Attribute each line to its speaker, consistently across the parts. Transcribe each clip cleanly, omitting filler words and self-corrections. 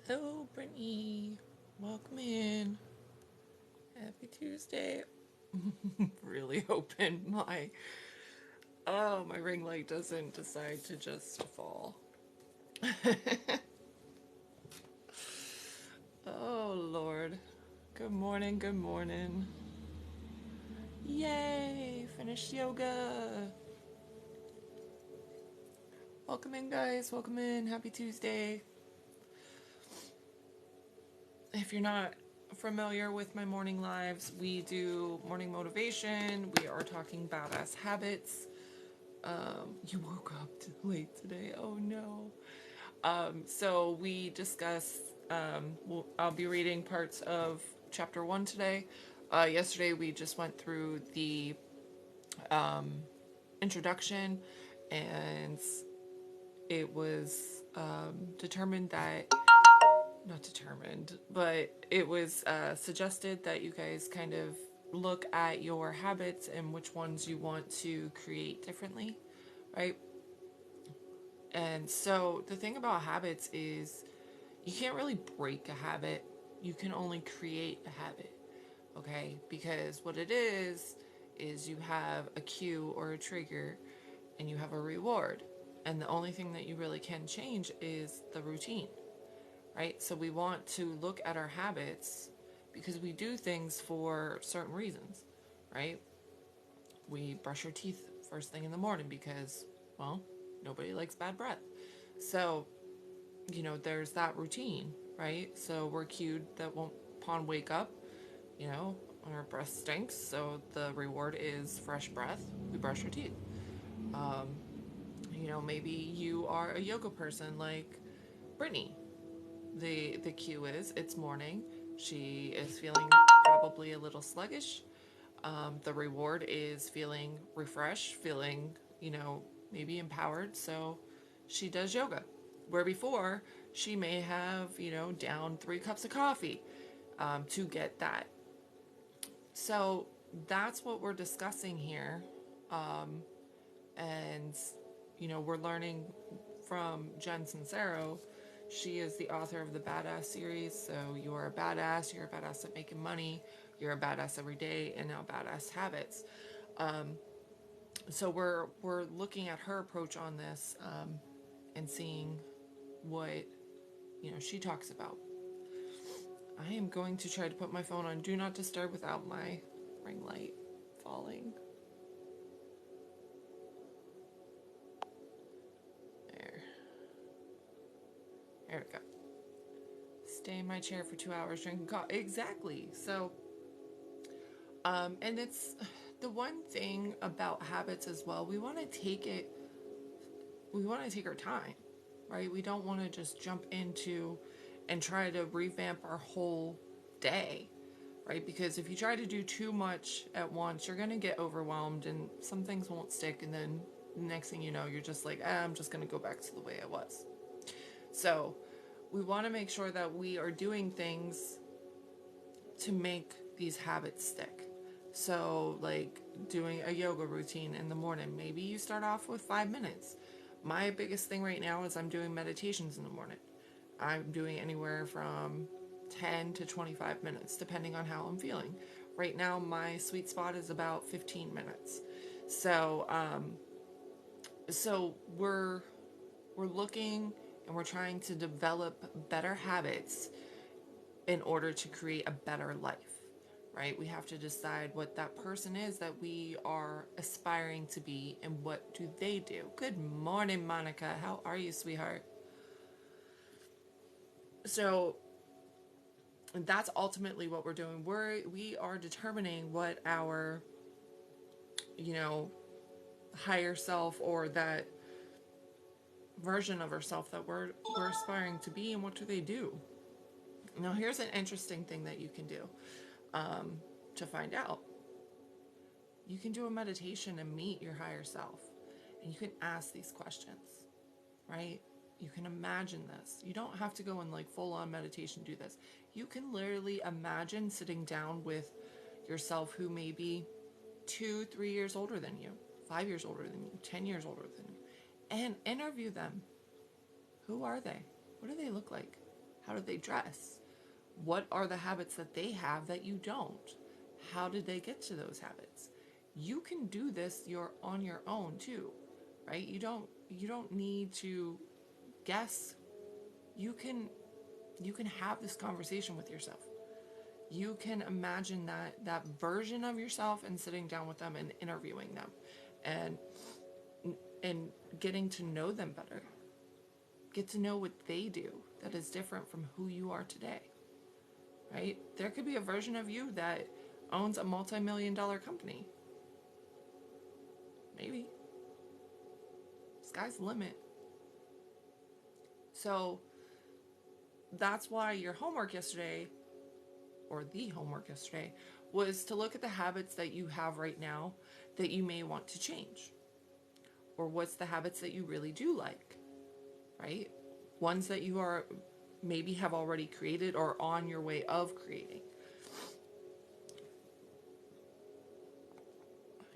Speaker 1: Hello, Brittany. Welcome in. Happy Tuesday. Really hoping my ring light doesn't decide to just fall. Oh Lord. Good morning, good morning. Yay! Finished yoga. Welcome in, guys. Welcome in. Happy Tuesday. If you're not familiar with my morning lives, we do morning motivation. We are talking badass habits. You woke up late today. Oh no. So we discuss. I'll be reading parts of chapter 1 today. Yesterday we just went through the introduction, and it was determined that not determined, but it was suggested that you guys kind of look at your habits and which ones you want to create differently, right? And so the thing about habits is you can't really break a habit, you can only create a habit, okay? Because what it is you have a cue or a trigger and you have a reward. And the only thing that you really can change is the routine, right? So we want to look at our habits because we do things for certain reasons, right? We brush our teeth first thing in the morning because, well, nobody likes bad breath. So, there's that routine, right? So we're cued that upon wake up, you know, our breath stinks. So the reward is fresh breath. We brush our teeth. Maybe you are a yoga person like Brittany. The cue is it's morning. She is feeling probably a little sluggish. The reward is feeling refreshed, feeling, maybe empowered. So she does yoga. Where before, she may have, down 3 cups of coffee to get that. So that's what we're discussing here. And, we're learning from Jen Sincero. She is the author of the Badass series. So you're a badass, you're a badass at making money, you're a badass every day, and now badass habits. So we're looking at her approach on this, and seeing what she talks about. I am going to try to put my phone on do not disturb without my ring light falling. There. There we go. Stay in my chair for 2 hours drinking coffee. Exactly. So, and it's the one thing about habits as well. We want to take it. We want to take our time, right? We don't want to just jump into and try to revamp our whole day, right? Because if you try to do too much at once, you're going to get overwhelmed and some things won't stick. And then the next thing you know, you're just like, I'm just going to go back to the way I was. So we want to make sure that we are doing things to make these habits stick. So, like doing a yoga routine in the morning, maybe you start off with 5 minutes. My biggest thing right now is I'm doing meditations in the morning. I'm doing anywhere from 10 to 25 minutes, depending on how I'm feeling. Right now, my sweet spot is about 15 minutes. So, we're looking and we're trying to develop better habits in order to create a better life, right? We have to decide what that person is that we are aspiring to be and what do they do. Good morning, Monica. How are you, sweetheart? So that's ultimately what we're doing. We are determining what our, you know, higher self or that version of ourself that we're aspiring to be and what do they do. Now here's an interesting thing that you can do to find out. You can do a meditation and meet your higher self. And you can ask these questions, right? You can imagine this. You don't have to go in like full on meditation do this. You can literally imagine sitting down with yourself who may be 2, 3 years older than you, 5 years older than you, 10 years older than you, and interview them. Who are they? What do they look like? How do they dress? What are the habits that they have that you don't? How did they get to those habits? You can do this on your own too, right? You don't need to guess. You can have this conversation with yourself. You can imagine that version of yourself and sitting down with them and interviewing them and and getting to know them better. Get to know what they do that is different from who you are today. Right? There could be a version of you that owns a multi-million-dollar company. Maybe. Sky's the limit. So that's why your homework yesterday, or the homework yesterday, was to look at the habits that you have right now that you may want to change. Or what's the habits that you really do like, right? Ones that you are maybe have already created or on your way of creating.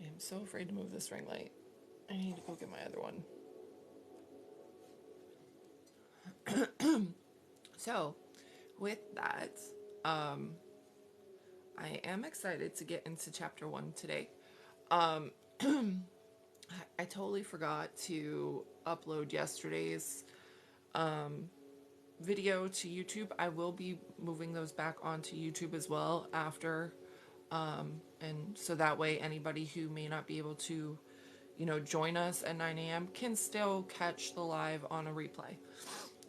Speaker 1: I am so afraid to move this ring light. I need to go get my other one. So, with that, I am excited to get into chapter 1 today. I totally forgot to upload yesterday's video to YouTube. I will be moving those back onto YouTube as well after, and so that way anybody who may not be able to, join us at 9 a.m. can still catch the live on a replay.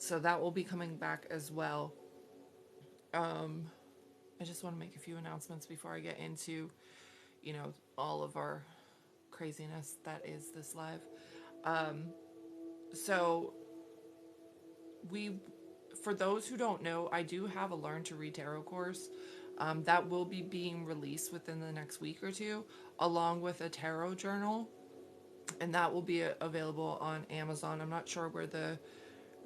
Speaker 1: So that will be coming back as well. I just want to make a few announcements before I get into, all of our craziness that is this live. So for those who don't know, I do have a Learn to Read Tarot course that will be being released within the next week or two, along with a tarot journal, and that will be available on Amazon. I'm not sure where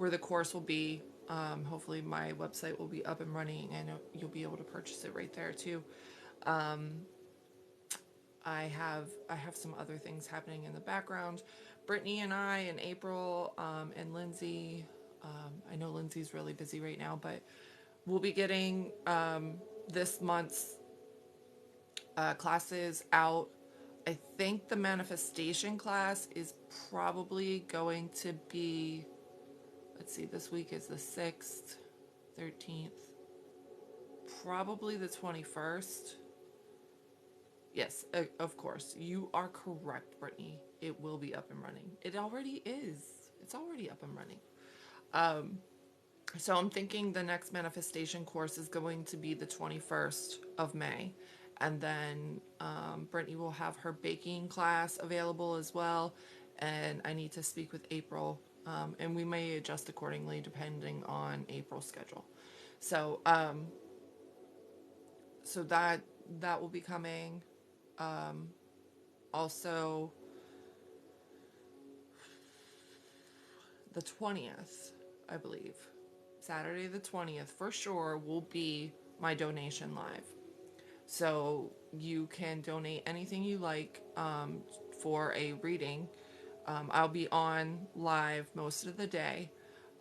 Speaker 1: the course will be. Hopefully my website will be up and running and you'll be able to purchase it right there too. I have some other things happening in the background. Brittany and I and April and Lindsay, I know Lindsay's really busy right now, but we'll be getting this month's classes out. I think the manifestation class is probably going to be, let's see, this week is the 6th, 13th, probably the 21st. Yes, of course. You are correct, Brittany. It will be up and running. It already is. It's already up and running. So I'm thinking the next manifestation course is going to be the 21st of May. And then Brittany will have her baking class available as well. And I need to speak with April. And we may adjust accordingly depending on April's schedule. So that will be coming. Also, the 20th, I believe, Saturday the 20th for sure will be my donation live. So you can donate anything you like for a reading. I'll be on live most of the day,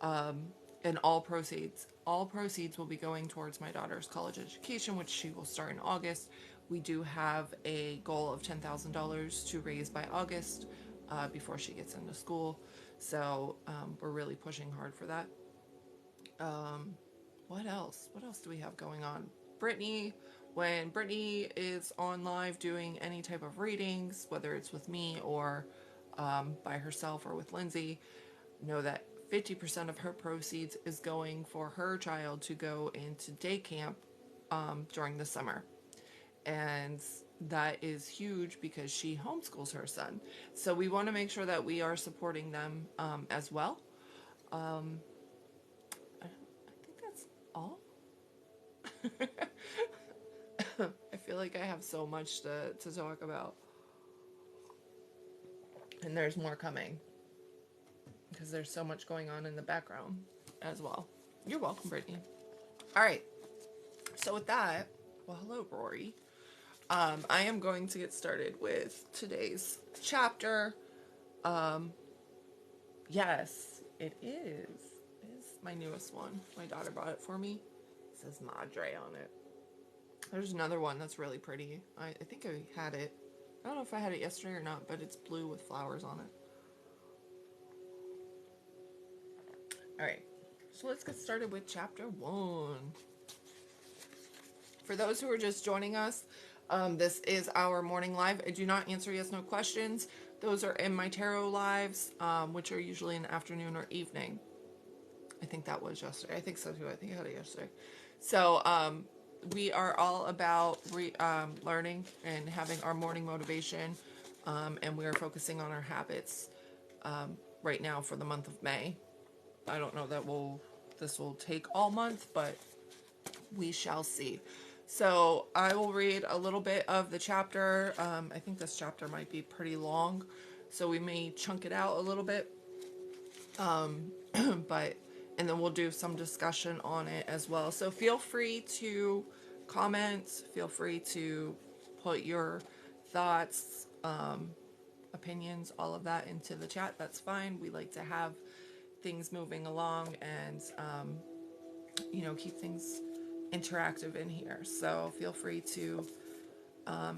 Speaker 1: and all proceeds will be going towards my daughter's college education, which she will start in August. We do have a goal of $10,000 to raise by August before she gets into school. So we're really pushing hard for that. What else? What else do we have going on? Brittany, when Brittany is on live doing any type of readings, whether it's with me or by herself or with Lindsay, know that 50% of her proceeds is going for her child to go into day camp during the summer. And that is huge because she homeschools her son. So we want to make sure that we are supporting them as well. I think that's all. I feel like I have so much to talk about. And there's more coming. Because there's so much going on in the background as well. You're welcome, Brittany. All right. So with that, well, hello, Rory. I am going to get started with today's chapter. Yes, it is. It is my newest one. My daughter bought it for me. It says Madre on it. There's another one that's really pretty. I think I had it. I don't know if I had it yesterday or not, but it's blue with flowers on it. Alright, so let's get started with chapter 1. For those who are just joining us, this is our morning live. I do not answer yes, no questions. Those are in my tarot lives, which are usually in the afternoon or evening. I think that was yesterday. I think so too. I think I had it yesterday. So we are all about learning and having our morning motivation, and we are focusing on our habits right now for the month of May. I don't know that this will take all month, but we shall see. So I will read a little bit of the chapter. I think this chapter might be pretty long, so we may chunk it out a little bit. But and then we'll do some discussion on it as well. So feel free to comment. Feel free to put your thoughts, opinions, all of that into the chat. That's fine. We like to have things moving along and keep things interactive in here. So feel free to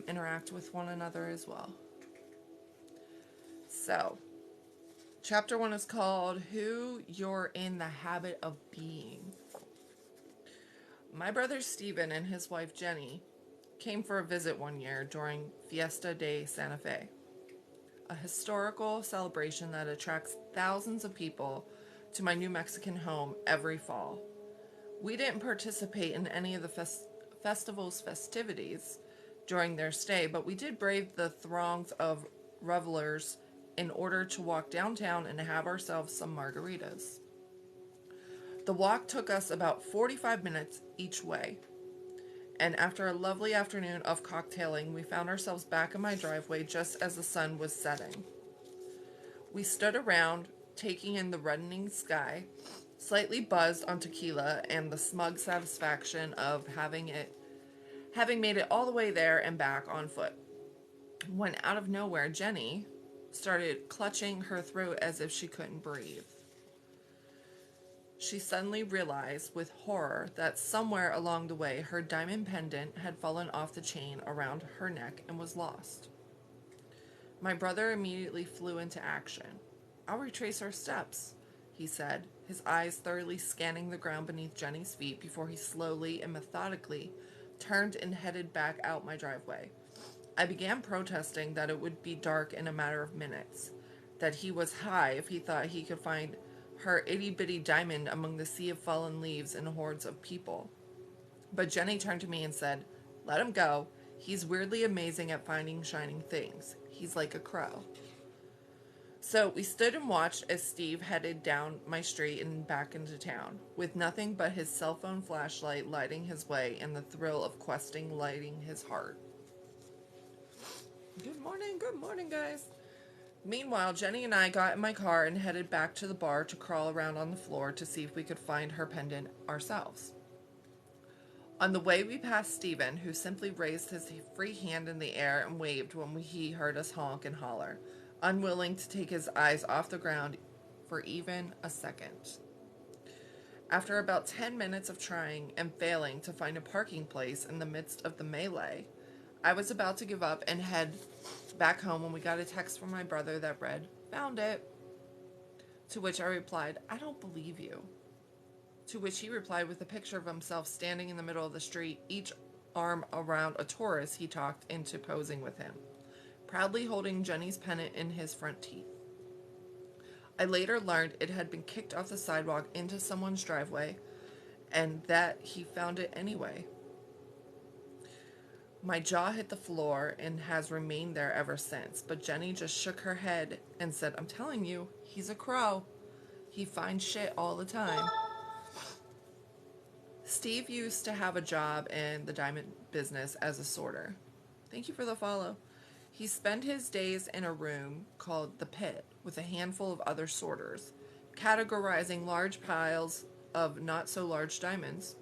Speaker 1: interact with one another as well. So chapter 1 is called Who You're in the Habit of Being. My brother Stephen and his wife Jenny came for a visit one year during Fiesta de Santa Fe, a historical celebration that attracts thousands of people to my New Mexican home every fall. We didn't participate in any of the festival's festivities during their stay, but we did brave the throngs of revelers in order to walk downtown and have ourselves some margaritas. The walk took us about 45 minutes each way, and after a lovely afternoon of cocktailing, we found ourselves back in my driveway just as the sun was setting. We stood around, taking in the reddening sky, slightly buzzed on tequila and the smug satisfaction of having made it all the way there and back on foot, when out of nowhere Jenny started clutching her throat as if she couldn't breathe. She suddenly realized with horror that somewhere along the way her diamond pendant had fallen off the chain around her neck and was lost. My brother immediately flew into action. "I'll retrace our steps," he said, his eyes thoroughly scanning the ground beneath Jenny's feet before he slowly and methodically turned and headed back out my driveway. I began protesting that it would be dark in a matter of minutes, that he was high if he thought he could find her itty-bitty diamond among the sea of fallen leaves and hordes of people. But Jenny turned to me and said, "Let him go. He's weirdly amazing at finding shining things. He's like a crow." So we stood and watched as Steve headed down my street and back into town, with nothing but his cell phone flashlight lighting his way and the thrill of questing lighting his heart. Good morning, guys. Meanwhile, Jenny and I got in my car and headed back to the bar to crawl around on the floor to see if we could find her pendant ourselves. On the way, we passed Stephen, who simply raised his free hand in the air and waved when he heard us honk and holler, unwilling to take his eyes off the ground for even a second. After about 10 minutes of trying and failing to find a parking place in the midst of the melee, I was about to give up and head back home when we got a text from my brother that read, "Found it." To which I replied, "I don't believe you." To which he replied with a picture of himself standing in the middle of the street, each arm around a Taurus he talked into posing with him, proudly holding Jenny's pendant in his front teeth. I later learned it had been kicked off the sidewalk into someone's driveway, and that he found it anyway. My jaw hit the floor and has remained there ever since, but Jenny just shook her head and said, "I'm telling you, he's a crow. He finds shit all the time." Steve used to have a job in the diamond business as a sorter. Thank you for the follow. He spent his days in a room called the Pit with a handful of other sorters, categorizing large piles of not-so-large diamonds,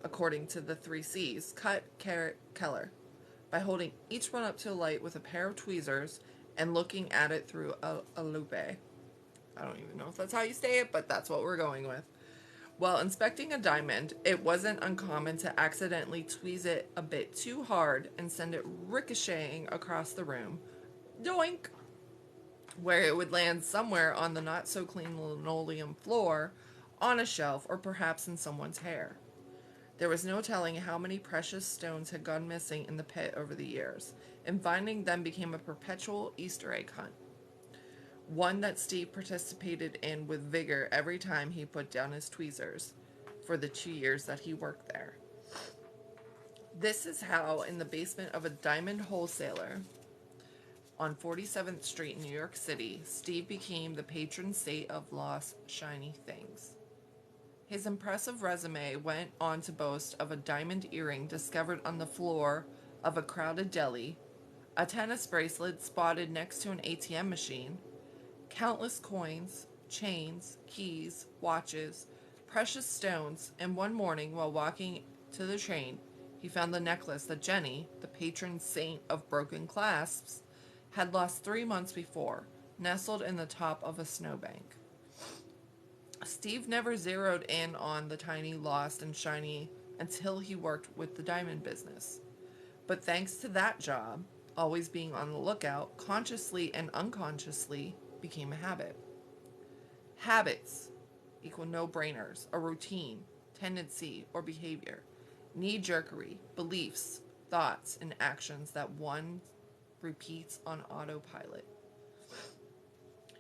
Speaker 1: according to the 3 C's, cut, carat, color, by holding each one up to the light with a pair of tweezers and looking at it through a loupe. I don't even know if that's how you say it, but that's what we're going with. While inspecting a diamond, it wasn't uncommon to accidentally tweeze it a bit too hard and send it ricocheting across the room, doink, where it would land somewhere on the not so clean linoleum floor, on a shelf, or perhaps in someone's hair. There was no telling how many precious stones had gone missing in the pit over the years, and finding them became a perpetual Easter egg hunt. One that Steve participated in with vigor every time he put down his tweezers for the 2 years that he worked there. This is how, in the basement of a diamond wholesaler on 47th Street in New York City, Steve became the patron saint of lost shiny things. His impressive resume went on to boast of a diamond earring discovered on the floor of a crowded deli, a tennis bracelet spotted next to an ATM machine, countless coins, chains, keys, watches, precious stones, and one morning while walking to the train, he found the necklace that Jenny, the patron saint of broken clasps, had lost 3 months before, nestled in the top of a snowbank. Steve never zeroed in on the tiny lost and shiny until he worked with the diamond business. But thanks to that job, always being on the lookout, consciously and unconsciously became a habit. Habits equal no-brainers, a routine, tendency, or behavior, knee-jerkery, beliefs, thoughts, and actions that one repeats on autopilot.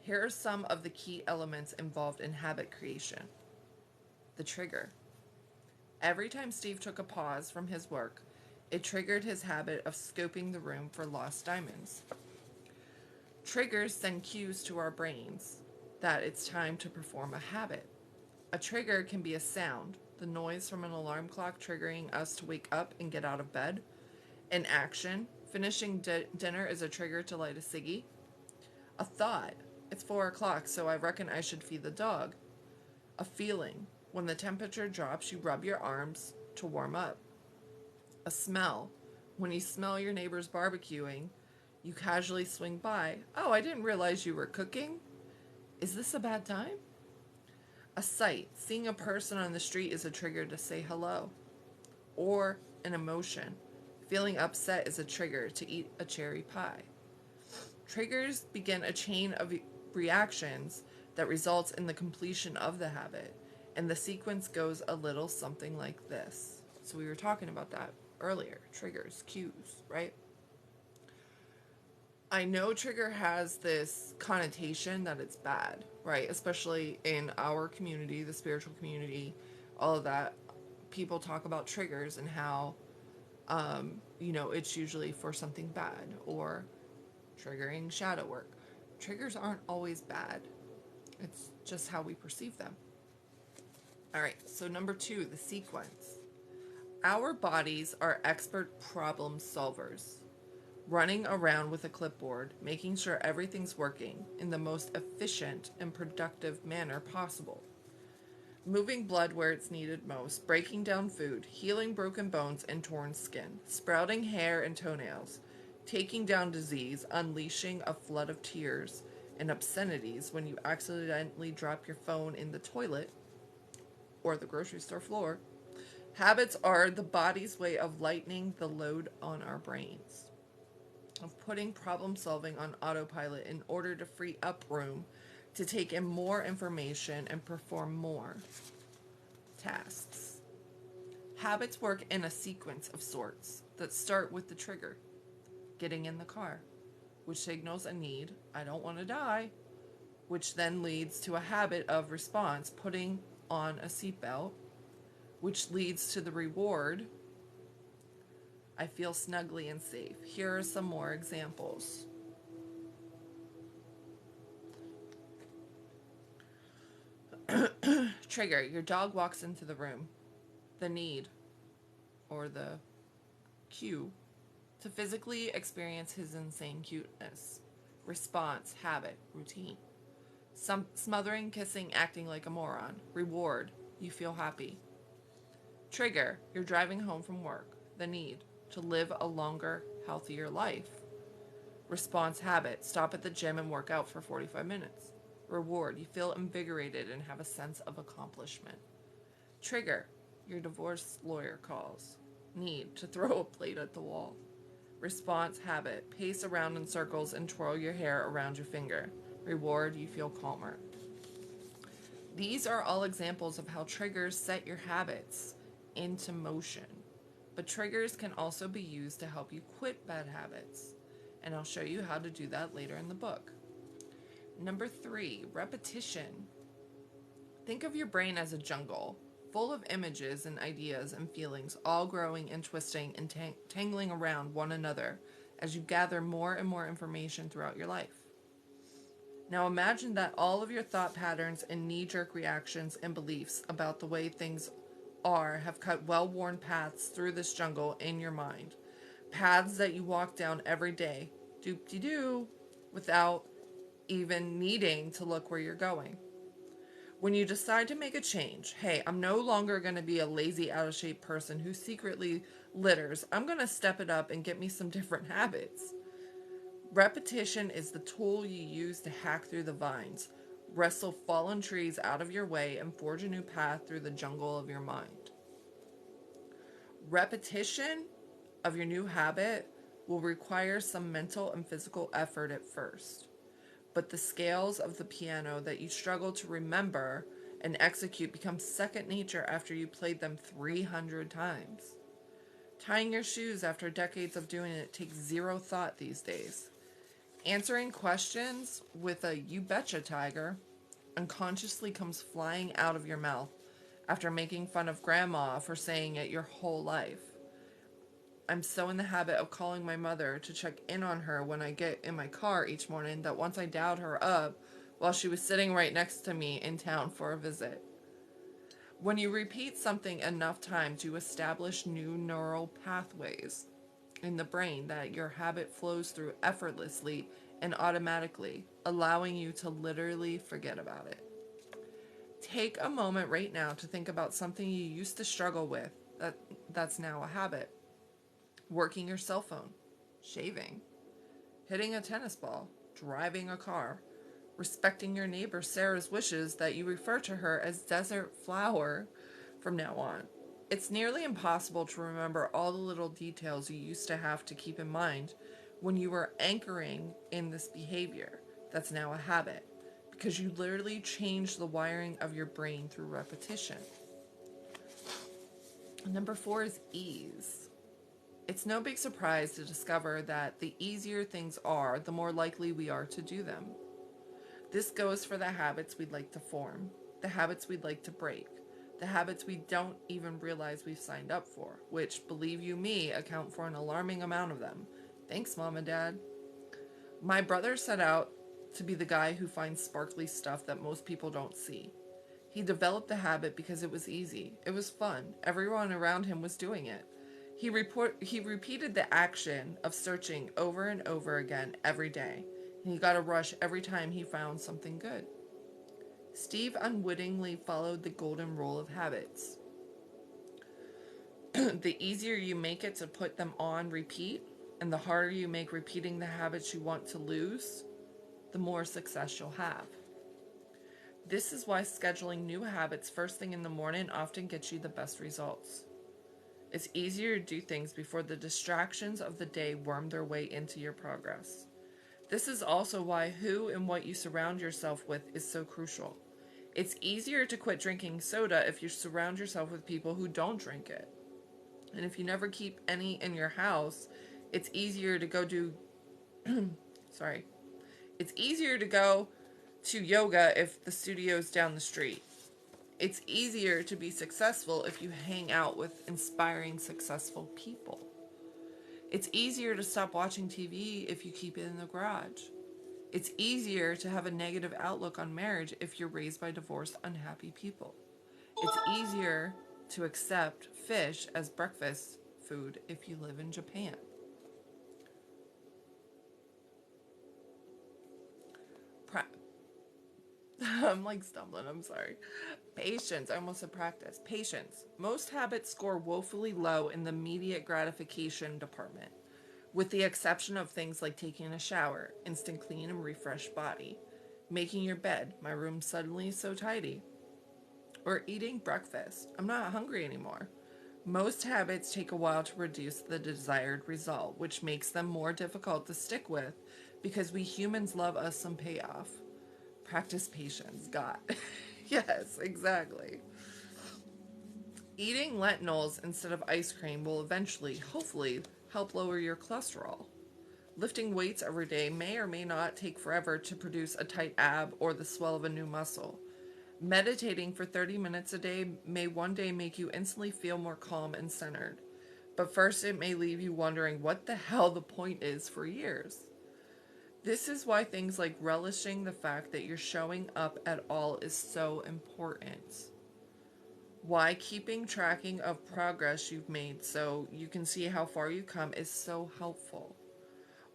Speaker 1: Here are some of the key elements involved in habit creation. The trigger. Every time Steve took a pause from his work, it triggered his habit of scoping the room for lost diamonds. Triggers send cues to our brains that it's time to perform a habit. A trigger can be a sound, the noise from an alarm clock triggering us to wake up and get out of bed. An action, finishing dinner is a trigger to light a ciggy. A thought, it's 4 o'clock, so I reckon I should feed the dog. A feeling, when the temperature drops, you rub your arms to warm up. A smell, when you smell your neighbors barbecuing, you casually swing by. Oh, I didn't realize you were cooking. Is this a bad time? A sight, seeing a person on the street is a trigger to say hello. Or an emotion, feeling upset is a trigger to eat a cherry pie. Triggers begin a chain of reactions that results in the completion of the habit, and the sequence goes a little something like this. So we were talking about that earlier. Triggers, cues, right? I know trigger has this connotation that it's bad, right? Especially in our community, the spiritual community, all of that. People talk about triggers and how, it's usually for something bad or triggering shadow work. Triggers aren't always bad. It's just how we perceive them. All right, so number 2, the sequence. Our bodies are expert problem solvers, running around with a clipboard, making sure everything's working in the most efficient and productive manner possible. Moving blood where it's needed most, breaking down food, healing broken bones and torn skin, sprouting hair and toenails, taking down disease, unleashing a flood of tears and obscenities when you accidentally drop your phone in the toilet or the grocery store floor. Habits are the body's way of lightening the load on our brains, of putting problem solving on autopilot in order to free up room to take in more information and perform more tasks. Habits work in a sequence of sorts that start with the trigger, getting in the car, which signals a need, I don't want to die, which then leads to a habit of response, putting on a seatbelt, which leads to the reward, I feel snugly and safe. Here are some more examples. Trigger, your dog walks into the room. The need, or the cue, to physically experience his insane cuteness. Response, habit, routine. Smothering, kissing, acting like a moron. Reward, you feel happy. Trigger, you're driving home from work. The need, to live a longer, healthier life. Response, habit, stop at the gym and work out for 45 minutes. Reward, you feel invigorated and have a sense of accomplishment. Trigger, your divorce lawyer calls. Need, to throw a plate at the wall. Response, habit, pace around in circles and twirl your hair around your finger. Reward, you feel calmer. These are all examples of how triggers set your habits into motion. But triggers can also be used to help you quit bad habits. And I'll show you how to do that later in the book. Number 3, repetition. Think of your brain as a jungle, full of images and ideas and feelings, all growing and twisting and tangling around one another as you gather more and more information throughout your life. Now imagine that all of your thought patterns and knee-jerk reactions and beliefs about the way things are have cut well-worn paths through this jungle in your mind. Paths that you walk down every day, doop-de-doo, without even needing to look where you're going. When you decide to make a change, hey, I'm no longer going to be a lazy, out-of-shape person who secretly litters. I'm going to step it up and get me some different habits. Repetition is the tool you use to hack through the vines, wrestle fallen trees out of your way, and forge a new path through the jungle of your mind. Repetition of your new habit will require some mental and physical effort at first. But the scales of the piano that you struggle to remember and execute become second nature after you played them 300 times. Tying your shoes after decades of doing it takes zero thought these days. Answering questions with a "you betcha, tiger" unconsciously comes flying out of your mouth after making fun of grandma for saying it your whole life. I'm so in the habit of calling my mother to check in on her when I get in my car each morning that once I dialed her up while she was sitting right next to me in town for a visit. When you repeat something enough times, you establish new neural pathways in the brain that your habit flows through effortlessly and automatically, allowing you to literally forget about it. Take a moment right now to think about something you used to struggle with that's now a habit. Working your cell phone, shaving, hitting a tennis ball, driving a car, respecting your neighbor Sarah's wishes that you refer to her as Desert Flower from now on. It's nearly impossible to remember all the little details you used to have to keep in mind when you were anchoring in this behavior that's now a habit, because you literally changed the wiring of your brain through repetition. Number 4 is ease. It's no big surprise to discover that the easier things are, the more likely we are to do them. This goes for the habits we'd like to form, the habits we'd like to break, the habits we don't even realize we've signed up for, which, believe you me, account for an alarming amount of them. Thanks, Mom and Dad. My brother set out to be the guy who finds sparkly stuff that most people don't see. He developed the habit because it was easy. It was fun. Everyone around him was doing it. He repeated the action of searching over and over again every day, and he got a rush every time he found something good. Steve unwittingly followed the golden rule of habits. The easier you make it to put them on repeat, and the harder you make repeating the habits you want to lose, the more success you'll have. This is why scheduling new habits first thing in the morning often gets you the best results. It's easier to do things before the distractions of the day worm their way into your progress. This is also why who and what you surround yourself with is so crucial. It's easier to quit drinking soda if you surround yourself with people who don't drink it. And if you never keep any in your house, it's easier to go It's easier to go to yoga if the studio's down the street. It's easier to be successful if you hang out with inspiring, successful people. It's easier to stop watching TV if you keep it in the garage. It's easier to have a negative outlook on marriage if you're raised by divorced, unhappy people. It's easier to accept fish as breakfast food if you live in Japan. I'm like stumbling, I'm sorry. Patience, I almost said practice. Patience. Most habits score woefully low in the immediate gratification department, with the exception of things like taking a shower, instant clean and refreshed body, making your bed, my room's suddenly so tidy, Or eating breakfast. I'm not hungry anymore. Most habits take a while to produce the desired result, which makes them more difficult to stick with because we humans love us some payoff. Practice patience, God. Yes, exactly. Eating lentils instead of ice cream will eventually, hopefully, help lower your cholesterol. Lifting weights every day may or may not take forever to produce a tight ab or the swell of a new muscle. Meditating for 30 minutes a day may one day make you instantly feel more calm and centered. But first, it may leave you wondering what the hell the point is for years. This is why things like relishing the fact that you're showing up at all is so important. Why keeping tracking of progress you've made so you can see how far you come is so helpful.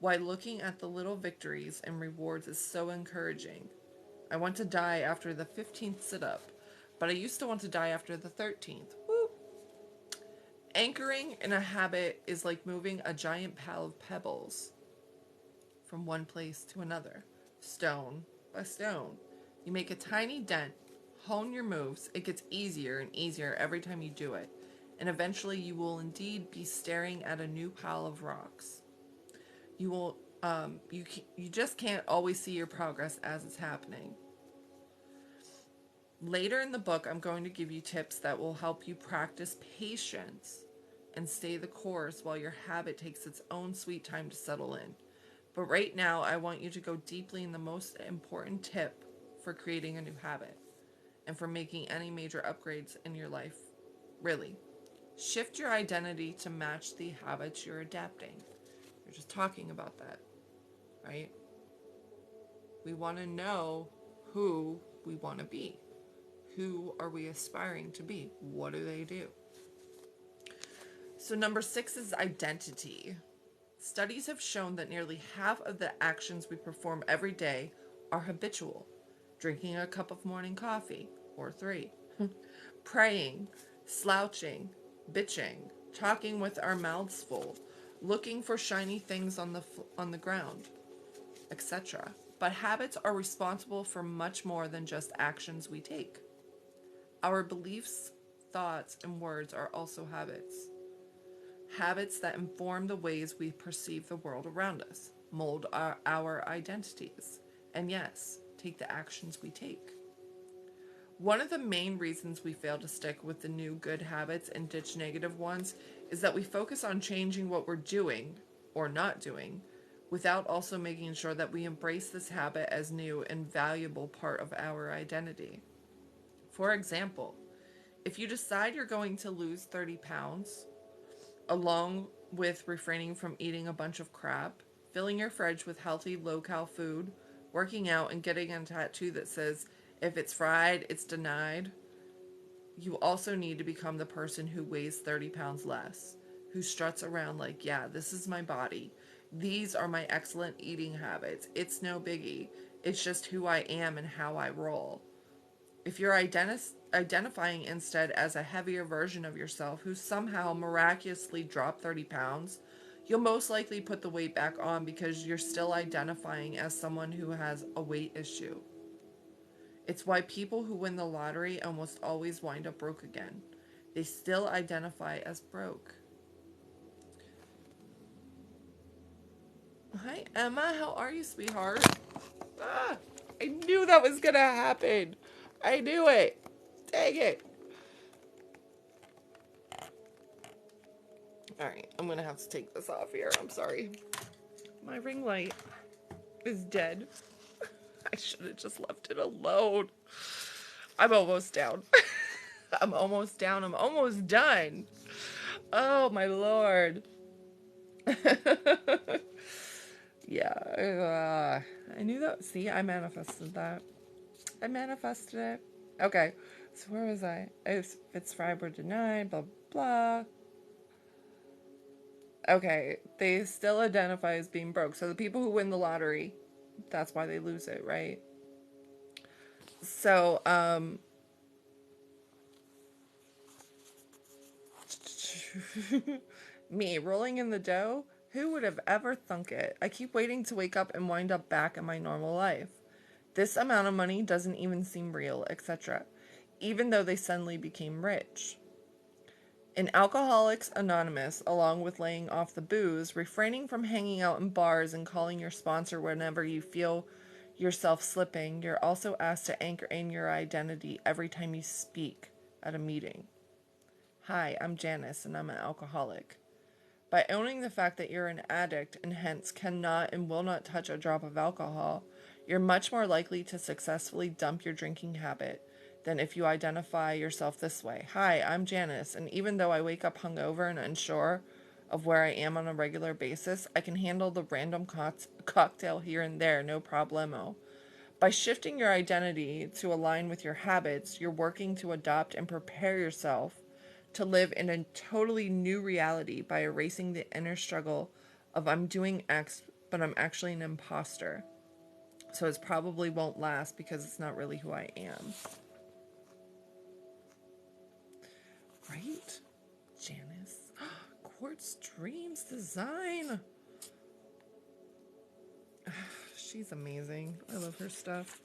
Speaker 1: Why looking at the little victories and rewards is so encouraging. I want to die after the 15th sit-up, but I used to want to die after the 13th. Woo! Anchoring in a habit is like moving a giant pile of pebbles from one place to another, stone by stone. You make a tiny dent, hone your moves, it gets easier and easier every time you do it, and eventually you will indeed be staring at a new pile of rocks. You will, you just can't always see your progress as it's happening. Later in the book, I'm going to give you tips that will help you practice patience and stay the course while your habit takes its own sweet time to settle in. But right now, I want you to go deeply in the most important tip for creating a new habit and for making any major upgrades in your life. Really, shift your identity to match the habits you're adapting. We're just talking about that, right? We want to know who we want to be. Who are we aspiring to be? What do they do? So number 6 is identity. Studies have shown that nearly half of the actions we perform every day are habitual. Drinking a cup of morning coffee, or 3. Praying, slouching, bitching, talking with our mouths full, looking for shiny things on the ground, etc. But habits are responsible for much more than just actions we take. Our beliefs, thoughts, and words are also habits. Habits that inform the ways we perceive the world around us, mold our identities, and yes, take the actions we take. One of the main reasons we fail to stick with the new good habits and ditch negative ones is that we focus on changing what we're doing or not doing without also making sure that we embrace this habit as new and valuable part of our identity. For example, if you decide you're going to lose 30 pounds, along with refraining from eating a bunch of crap, filling your fridge with healthy, low-cal food, working out, and getting a tattoo that says, if it's fried, it's denied, you also need to become the person who weighs 30 pounds less, who struts around like, yeah, this is my body. These are my excellent eating habits. It's no biggie. It's just who I am and how I roll. If you're identifying instead as a heavier version of yourself who somehow miraculously dropped 30 pounds, you'll most likely put the weight back on because you're still identifying as someone who has a weight issue. It's why people who win the lottery almost always wind up broke again. They still identify as broke. Hi, Emma. How are you, sweetheart? Ah, I knew that was going to happen. I knew it. Dang it. Alright, I'm going to have to take this off here. I'm sorry. My ring light is dead. I should have just left it alone. I'm almost down. I'm almost down. I'm almost done. Oh, my Lord. Yeah. I knew that. See, I manifested that. I manifested it. Okay. So where was I? If it's fried or denied, blah, blah. Okay. They still identify as being broke. So the people who win the lottery, that's why they lose it, right? So, me rolling in the dough? Who would have ever thunk it? I keep waiting to wake up and wind up back in my normal life. This amount of money doesn't even seem real, etc. even though they suddenly became rich. In Alcoholics Anonymous, along with laying off the booze, refraining from hanging out in bars and calling your sponsor whenever you feel yourself slipping, you're also asked to anchor in your identity every time you speak at a meeting. Hi, I'm Janice, and I'm an alcoholic. By owning the fact that you're an addict and hence cannot and will not touch a drop of alcohol, you're much more likely to successfully dump your drinking habit than if you identify yourself this way. Hi, I'm Janice, and even though I wake up hungover and unsure of where I am on a regular basis, I can handle the random cocktail here and there, no problemo. By shifting your identity to align with your habits, you're working to adopt and prepare yourself to live in a totally new reality by erasing the inner struggle of I'm doing X, but I'm actually an imposter. So it probably won't last because it's not really who I am. Right? Janice. Quartz Dreams Design. She's amazing. I love her stuff.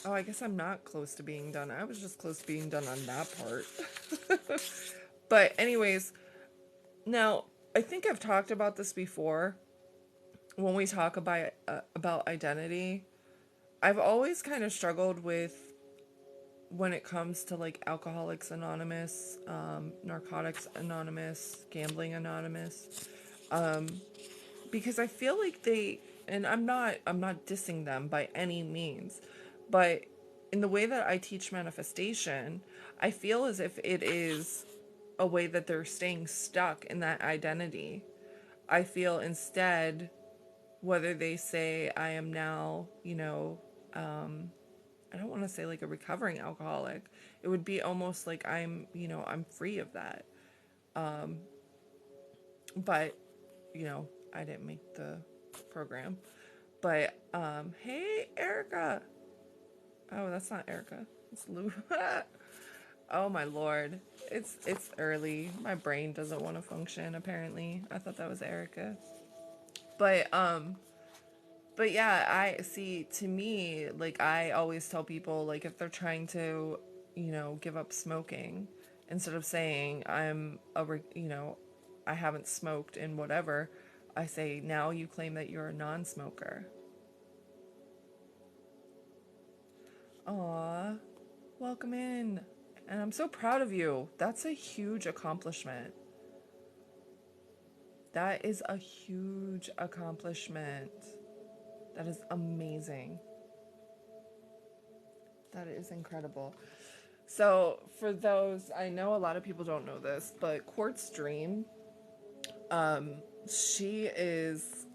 Speaker 1: Oh, I guess I'm not close to being done. I was just close to being done on that part. But anyways, now I think I've talked about this before. When we talk about identity, I've always kind of struggled with when it comes to like Alcoholics Anonymous, Narcotics Anonymous, Gambling Anonymous, because I feel like and I'm not dissing them by any means, but in the way that I teach manifestation, I feel as if it is a way that they're staying stuck in that identity. I feel instead, whether they say I am now, I don't want to say like a recovering alcoholic. It would be almost like I'm free of that. But, I didn't make the program. But, hey, Erica. Oh, that's not Erica. It's Lou. Oh my Lord. It's early. My brain doesn't want to function, apparently. I thought that was Erica. But, But yeah, I see, to me, like, I always tell people, like, if they're trying to, give up smoking, instead of saying, I haven't smoked in whatever, I say, now you claim that you're a non-smoker. Aw, welcome in. And I'm so proud of you. That's a huge accomplishment. That is a huge accomplishment. That is amazing. That is incredible. So, for those, I know a lot of people don't know this, but Quartz Dream, she is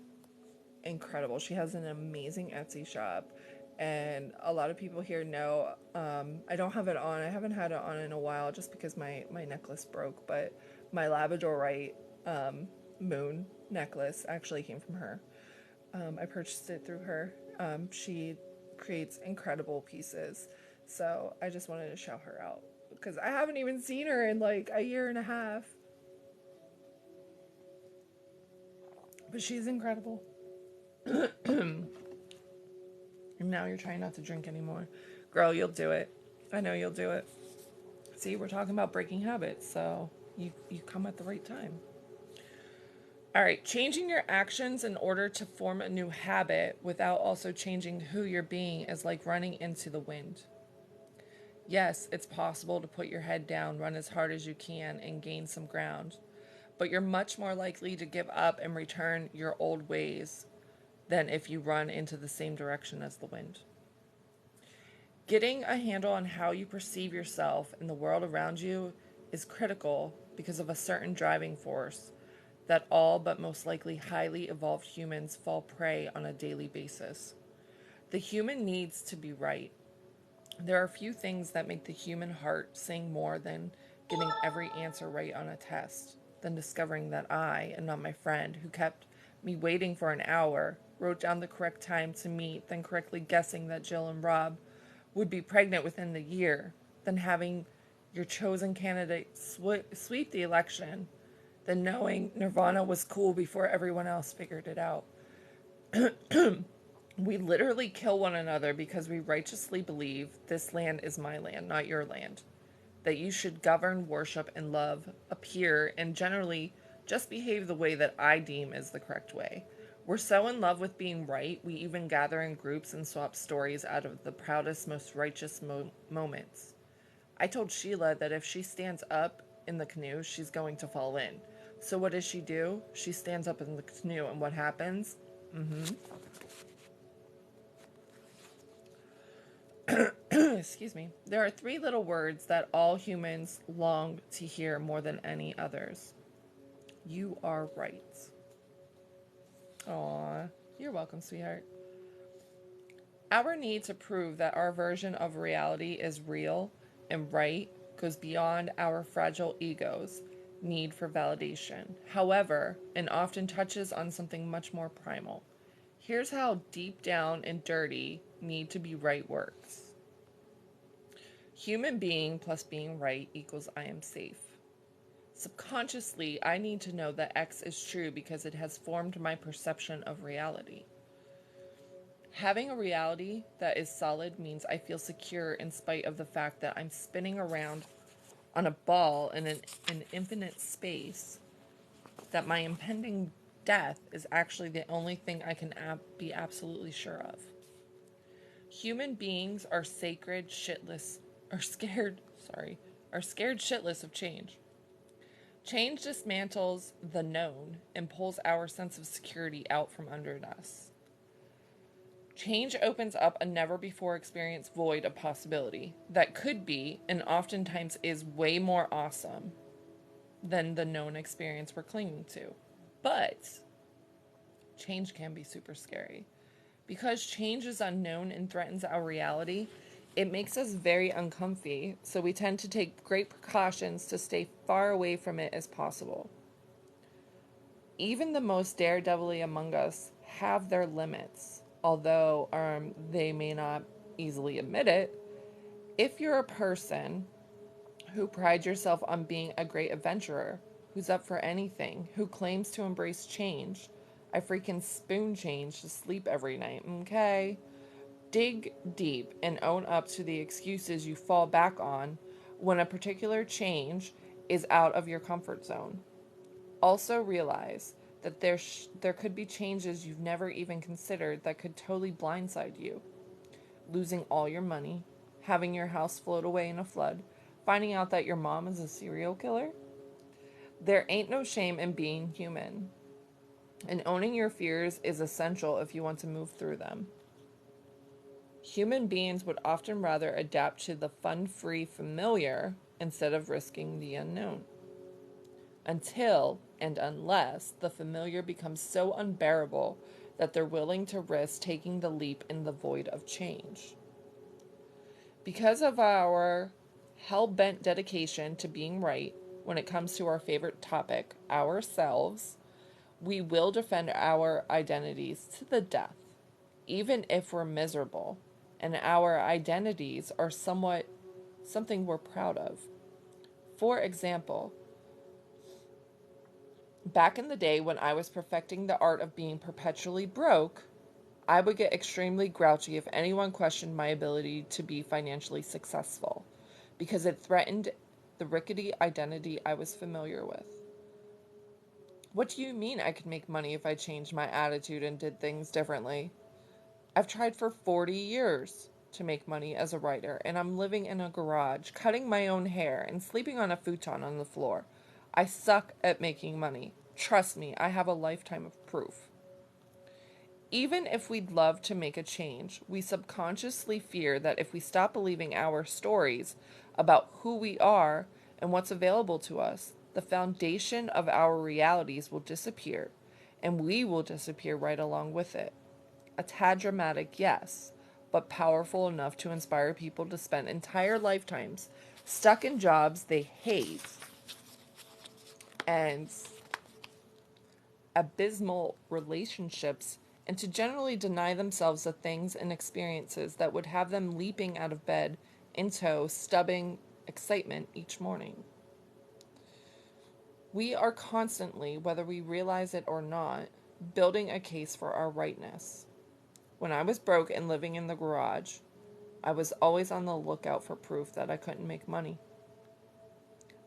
Speaker 1: incredible. She has an amazing Etsy shop, and a lot of people here know, I don't have it on. I haven't had it on in a while just because my necklace broke, but my Labradorite moon necklace actually came from her. I purchased it through her. She creates incredible pieces. So I just wanted to shout her out because I haven't even seen her in like a year and a half. But she's incredible. And now you're trying not to drink anymore. Girl, you'll do it. I know you'll do it. See, we're talking about breaking habits, so you come at the right time. All right, changing your actions in order to form a new habit without also changing who you're being is like running into the wind. Yes, it's possible to put your head down, run as hard as you can, and gain some ground. But you're much more likely to give up and return your old ways than if you run into the same direction as the wind. Getting a handle on how you perceive yourself and the world around you is critical because of a certain driving force that all but most likely highly evolved humans fall prey on a daily basis. The human needs to be right. There are few things that make the human heart sing more than getting every answer right on a test, than discovering that I, and not my friend, who kept me waiting for an hour, wrote down the correct time to meet, then correctly guessing that Jill and Rob would be pregnant within the year, then having your chosen candidate sweep the election, then knowing Nirvana was cool before everyone else figured it out. We literally kill one another because we righteously believe this land is my land, not your land. That you should govern, worship, and love, appear, and generally just behave the way that I deem is the correct way. We're so in love with being right, we even gather in groups and swap stories out of the proudest, most righteous moments. I told Sheila that if she stands up in the canoe, she's going to fall in. So what does she do? She stands up in the canoe, and what happens? Excuse me. There are three little words that all humans long to hear more than any others. You are right. Aw, you're welcome, sweetheart. Our need to prove that our version of reality is real and right goes beyond our fragile ego's need for validation. However, and often touches on something much more primal. Here's how deep down and dirty need to be right works. Human being plus being right equals I am safe. Subconsciously, I need to know that X is true because it has formed my perception of reality. Having a reality that is solid means I feel secure in spite of the fact that I'm spinning around on a ball in an infinite space, that my impending death is actually the only thing I can be absolutely sure of. Human beings are sacred shitless, are scared shitless of change. Change dismantles the known and pulls our sense of security out from under us. Change opens up a never-before experienced void of possibility that could be, and oftentimes is, way more awesome than the known experience we're clinging to. But change can be super scary. Because change is unknown and threatens our reality, it makes us very uncomfy, so we tend to take great precautions to stay far away from it as possible. Even the most daredevilly among us have their limits, although they may not easily admit it. If you're a person who prides yourself on being a great adventurer, who's up for anything, who claims to embrace change, I freaking spoon change to sleep every night, okay? Dig deep and own up to the excuses you fall back on when a particular change is out of your comfort zone. Also realize that there could be changes you've never even considered that could totally blindside you. Losing all your money, having your house float away in a flood, finding out that your mom is a serial killer. There ain't no shame in being human, and owning your fears is essential if you want to move through them. Human beings would often rather adapt to the fun-free familiar instead of risking the unknown. Until and unless the familiar becomes so unbearable that they're willing to risk taking the leap in the void of change. Because of our hell-bent dedication to being right when it comes to our favorite topic, ourselves, we will defend our identities to the death, even if we're miserable, and our identities are something we're proud of. For example, back in the day when I was perfecting the art of being perpetually broke, I would get extremely grouchy if anyone questioned my ability to be financially successful, because it threatened the rickety identity I was familiar with. What do you mean I could make money if I changed my attitude and did things differently? I've tried for 40 years to make money as a writer, and I'm living in a garage, cutting my own hair, and sleeping on a futon on the floor. I suck at making money. Trust me, I have a lifetime of proof. Even if we'd love to make a change, we subconsciously fear that if we stop believing our stories about who we are and what's available to us, the foundation of our realities will disappear, and we will disappear right along with it. A tad dramatic, yes, but powerful enough to inspire people to spend entire lifetimes stuck in jobs they hate and abysmal relationships, and to generally deny themselves the things and experiences that would have them leaping out of bed into stubbing excitement each morning. We are constantly, whether we realize it or not, building a case for our rightness. When I was broke and living in the garage, I was always on the lookout for proof that I couldn't make money.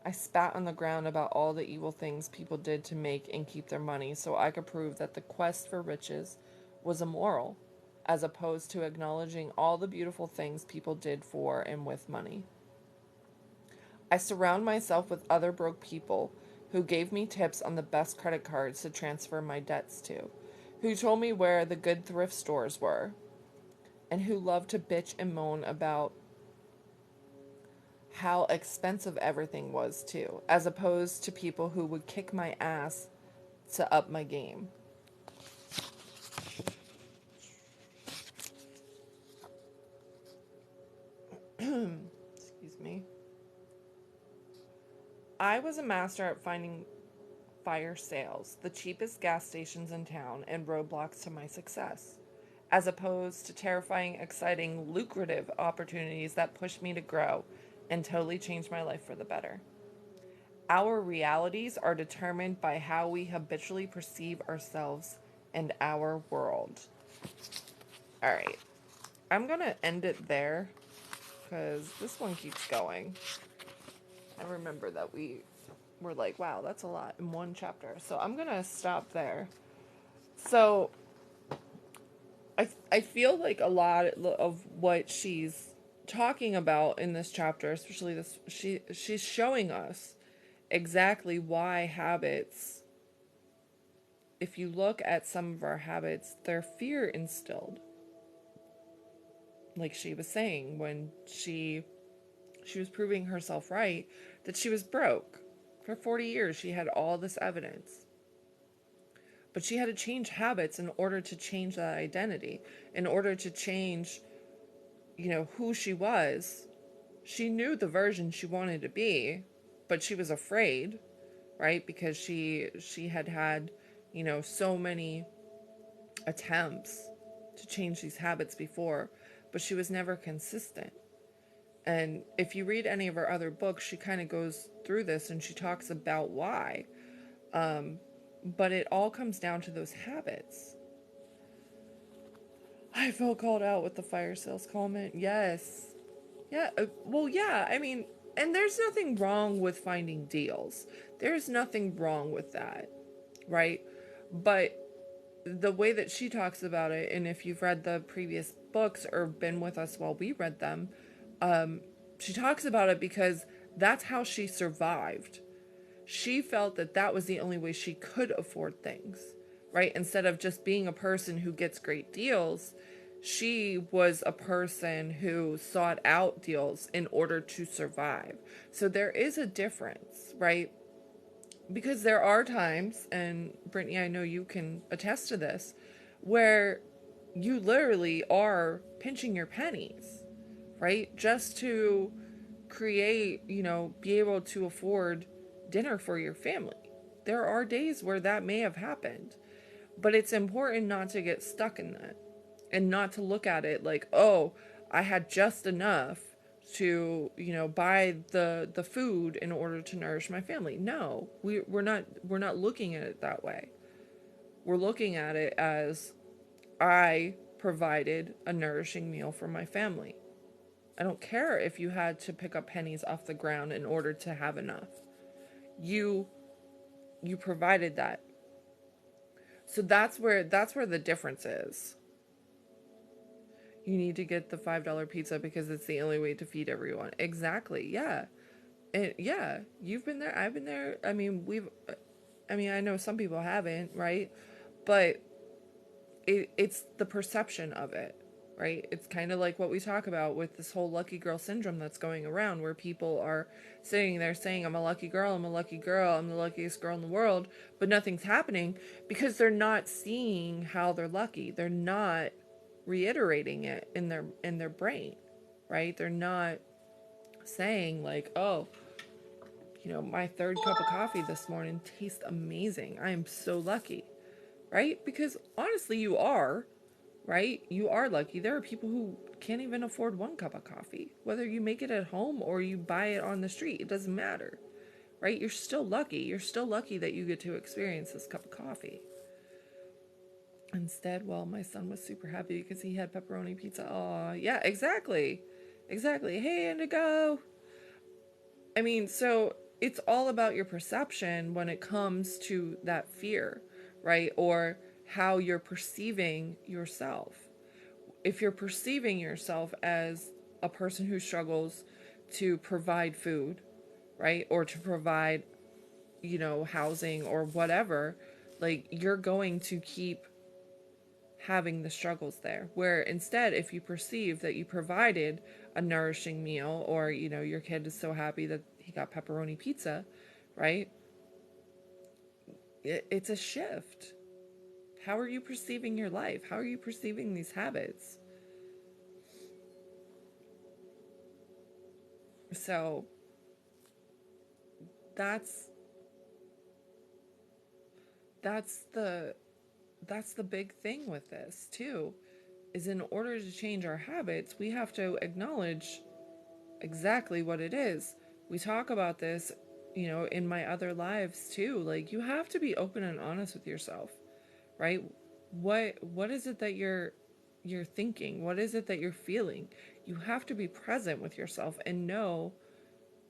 Speaker 1: I spat on the ground about all the evil things people did to make and keep their money so I could prove that the quest for riches was immoral, as opposed to acknowledging all the beautiful things people did for and with money. I surround myself with other broke people who gave me tips on the best credit cards to transfer my debts to, who told me where the good thrift stores were, and who loved to bitch and moan about how expensive everything was too, as opposed to people who would kick my ass to up my game. Excuse me. I was a master at finding fire sales, the cheapest gas stations in town, and roadblocks to my success, as opposed to terrifying, exciting, lucrative opportunities that pushed me to grow and totally changed my life for the better. Our realities are determined by how we habitually perceive ourselves and our world. All right, I'm going to end it there because this one keeps going. I remember that we were like, wow, that's a lot in one chapter. So I'm going to stop there. So I feel like a lot of what she's talking about in this chapter, especially this, she's showing us exactly why habits, if you look at some of our habits, they're fear instilled. Like she was saying when she was proving herself right that she was broke. For 40 years she had all this evidence. But she had to change habits in order to change that identity, in order to change, who she was. She knew the version she wanted to be, but she was afraid, right? Because she had, so many attempts to change these habits before, but she was never consistent. And if you read any of her other books, she kind of goes through this and she talks about why. But it all comes down to those habits. I felt called out with the fire sales comment. Yes. Yeah. Well, yeah. I mean, and there's nothing wrong with finding deals. There's nothing wrong with that. Right? But the way that she talks about it, and if you've read the previous books or been with us while we read them, she talks about it because that's how she survived. She felt that that was the only way she could afford things, right? Instead of just being a person who gets great deals, she was a person who sought out deals in order to survive. So there is a difference, right? Because there are times, and Brittany, I know you can attest to this, where you literally are pinching your pennies, right? Just to create, be able to afford dinner for your family. There are days where that may have happened, but it's important not to get stuck in that and not to look at it like, oh, I had just enough to, buy the food in order to nourish my family. No, we're not looking at it that way. We're looking at it as I provided a nourishing meal for my family. I don't care if you had to pick up pennies off the ground in order to have enough. You provided that. So that's where the difference is. You need to get the $5 pizza because it's the only way to feed everyone. Exactly. Yeah. Yeah, you've been there. I've been there. I mean, I know some people haven't, right? But it's the perception of it, right? It's kind of like what we talk about with this whole lucky girl syndrome that's going around, where people are sitting there saying, I'm a lucky girl, I'm a lucky girl, I'm the luckiest girl in the world, but nothing's happening because they're not seeing how they're lucky. They're not reiterating it in their brain, right? They're not saying like, oh, my third cup of coffee this morning tastes amazing. I am so lucky, right? Because honestly, you are, right? You are lucky. There are people who can't even afford one cup of coffee. Whether you make it at home or you buy it on the street, it doesn't matter, right? You're still lucky. You're still lucky that you get to experience this cup of coffee. Instead, well, my son was super happy because he had pepperoni pizza. Oh, yeah, exactly. Exactly. Hey, Indigo. I mean, so it's all about your perception when it comes to that fear, right? Or how you're perceiving yourself. If you're perceiving yourself as a person who struggles to provide food, right? Or to provide, housing or whatever, like you're going to keep having the struggles there. Where instead, if you perceive that you provided a nourishing meal, or, your kid is so happy that he got pepperoni pizza, right? It's a shift. How are you perceiving your life? How are you perceiving these habits? So that's that's the that's the big thing with this too, is in order to change our habits, we have to acknowledge exactly what it is. We talk about this, in my other lives too. Like, you have to be open and honest with yourself, right? What is it that you're thinking? What is it that you're feeling? You have to be present with yourself and know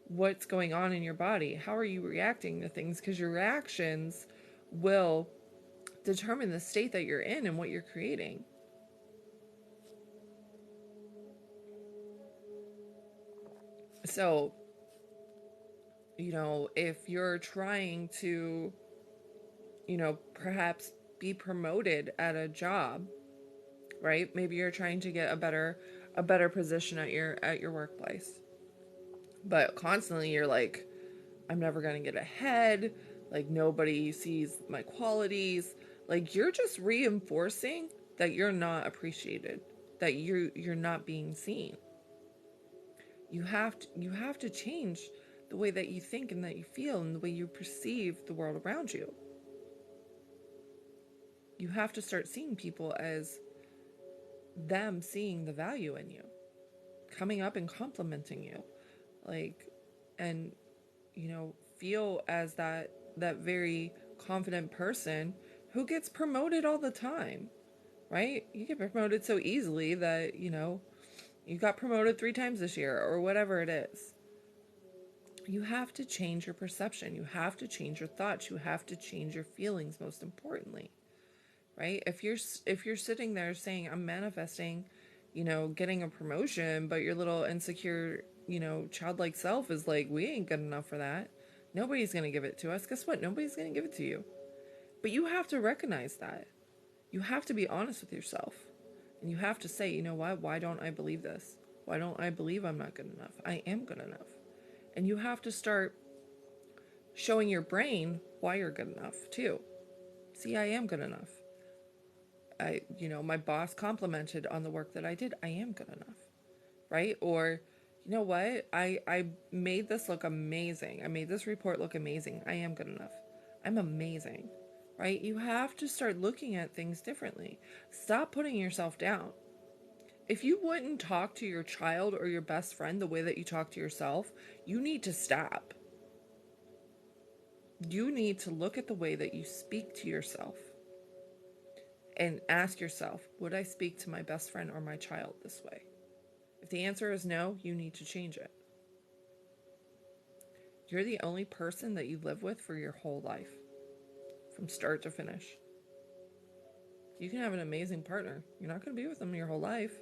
Speaker 1: what's going on in your body. How are you reacting to things? Because your reactions will determine the state that you're in and what you're creating. So, if you're trying to, perhaps be promoted at a job, right? Maybe you're trying to get a better position at your workplace. But constantly you're like, I'm never going to get ahead. Like, nobody sees my qualities. Like, you're just reinforcing that you're not appreciated, that you're not being seen. You have to change the way that you think and that you feel and the way you perceive the world around you. You have to start seeing people as them seeing the value in you, coming up and complimenting you, like, and feel as that very confident person who gets promoted all the time, right? You get promoted so easily that you got promoted 3 times this year or whatever it is. You have to change your perception. You have to change your thoughts. You have to change your feelings, most importantly, right? If you're sitting there saying, I'm manifesting, getting a promotion, but your little insecure, childlike self is like, we ain't good enough for that. Nobody's going to give it to us. Guess what? Nobody's going to give it to you. But you have to recognize that. You have to be honest with yourself. And you have to say, why don't I believe this? Why don't I believe I'm not good enough? I am good enough. And you have to start showing your brain why you're good enough too. See, I am good enough. My boss complimented on the work that I did. I am good enough, right? Or, you know what? I made this look amazing. I made this report look amazing. I am good enough. I'm amazing, right? You have to start looking at things differently. Stop putting yourself down. If you wouldn't talk to your child or your best friend the way that you talk to yourself, you need to stop. You need to look at the way that you speak to yourself and ask yourself, would I speak to my best friend or my child this way? If the answer is no, you need to change it. You're the only person that you live with for your whole life, from start to finish. You can have an amazing partner. You're not going to be with them your whole life.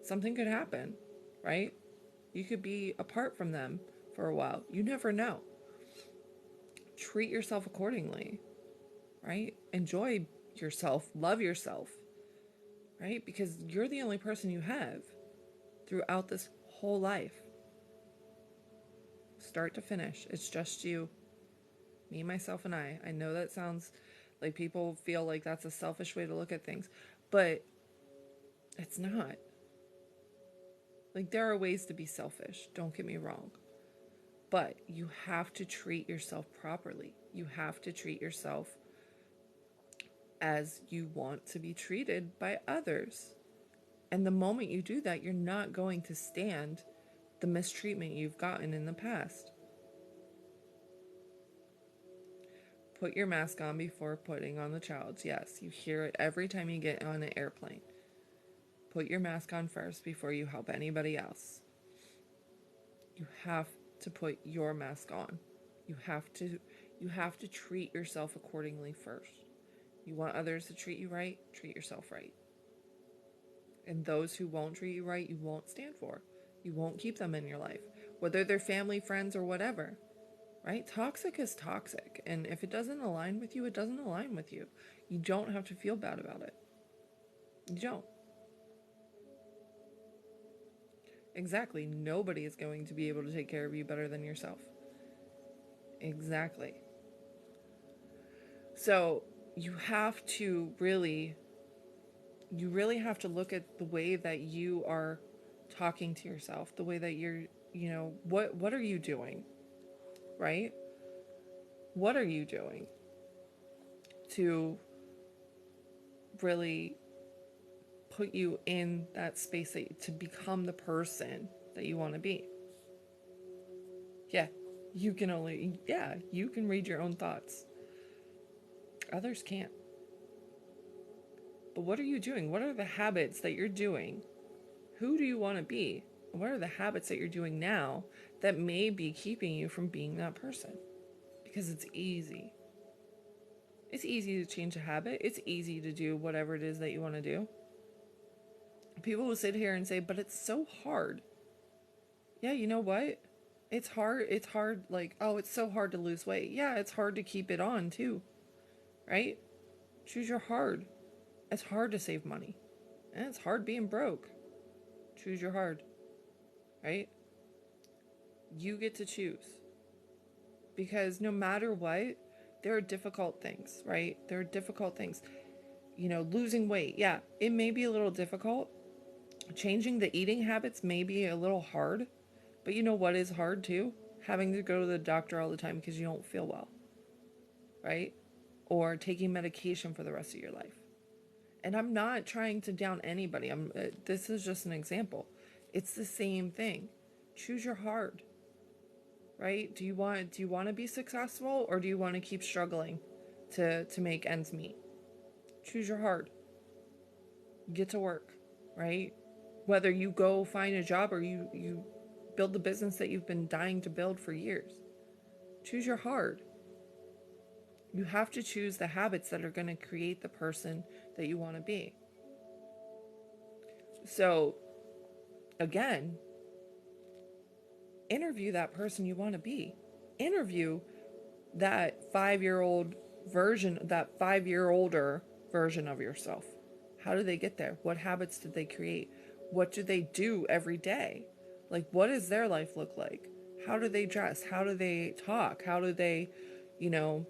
Speaker 1: Something could happen, right? You could be apart from them for a while. You never know. Treat yourself accordingly, right? Enjoy yourself. Love yourself, right? Because you're the only person you have throughout this whole life. Start to finish. It's just you. Me, myself, and I. I know that sounds like people feel like that's a selfish way to look at things, but it's not. Like, there are ways to be selfish, don't get me wrong. But you have to treat yourself properly. You have to treat yourself as you want to be treated by others. And the moment you do that, you're not going to stand the mistreatment you've gotten in the past. Put your mask on before putting on the child's. Yes, you hear it every time you get on an airplane. Put your mask on first before you help anybody else. You have to put your mask on. You have to treat yourself accordingly first. You want others to treat you right, treat yourself right. And those who won't treat you right, you won't stand for. You won't keep them in your life, whether they're family, friends, or whatever. Right? Toxic is toxic. And if it doesn't align with you, it doesn't align with you. You don't have to feel bad about it. You don't. Exactly. Nobody is going to be able to take care of you better than yourself. Exactly. So you have to really have to look at the way that you are talking to yourself, the way that you're, what are you doing? Right? What are you doing to really put you in that space to become the person that you want to be? Yeah, you can read your own thoughts. Others can't. But what are you doing? What are the habits that you're doing? Who do you want to be? What are the habits that you're doing now that may be keeping you from being that person? Because it's easy. It's easy to change a habit. It's easy to do whatever it is that you want to do. People will sit here and say, but it's so hard. Yeah, you know what? It's hard. It's hard. Like, oh, it's so hard to lose weight. Yeah, it's hard to keep it on too. Right? Choose your hard. It's hard to save money. And it's hard being broke. Choose your hard. Right? You get to choose. Because no matter what, there are difficult things, right? There are difficult things. Losing weight. Yeah, it may be a little difficult. Changing the eating habits may be a little hard. But you know what is hard too? Having to go to the doctor all the time because you don't feel well, right? Or taking medication for the rest of your life. And I'm not trying to down anybody. This is just an example. It's the same thing. Choose your hard. Right? Do you want to be successful, or do you want to keep struggling to make ends meet? Choose your hard. Get to work, right? Whether you go find a job or you build the business that you've been dying to build for years. Choose your hard. You have to choose the habits that are going to create the person that you want to be. So, again, interview that person you want to be. Interview that 5-year-old version, that 5-year older version of yourself. How did they get there? What habits did they create? What do they do every day? Like, what does their life look like? How do they dress? How do they talk? How do they, you know,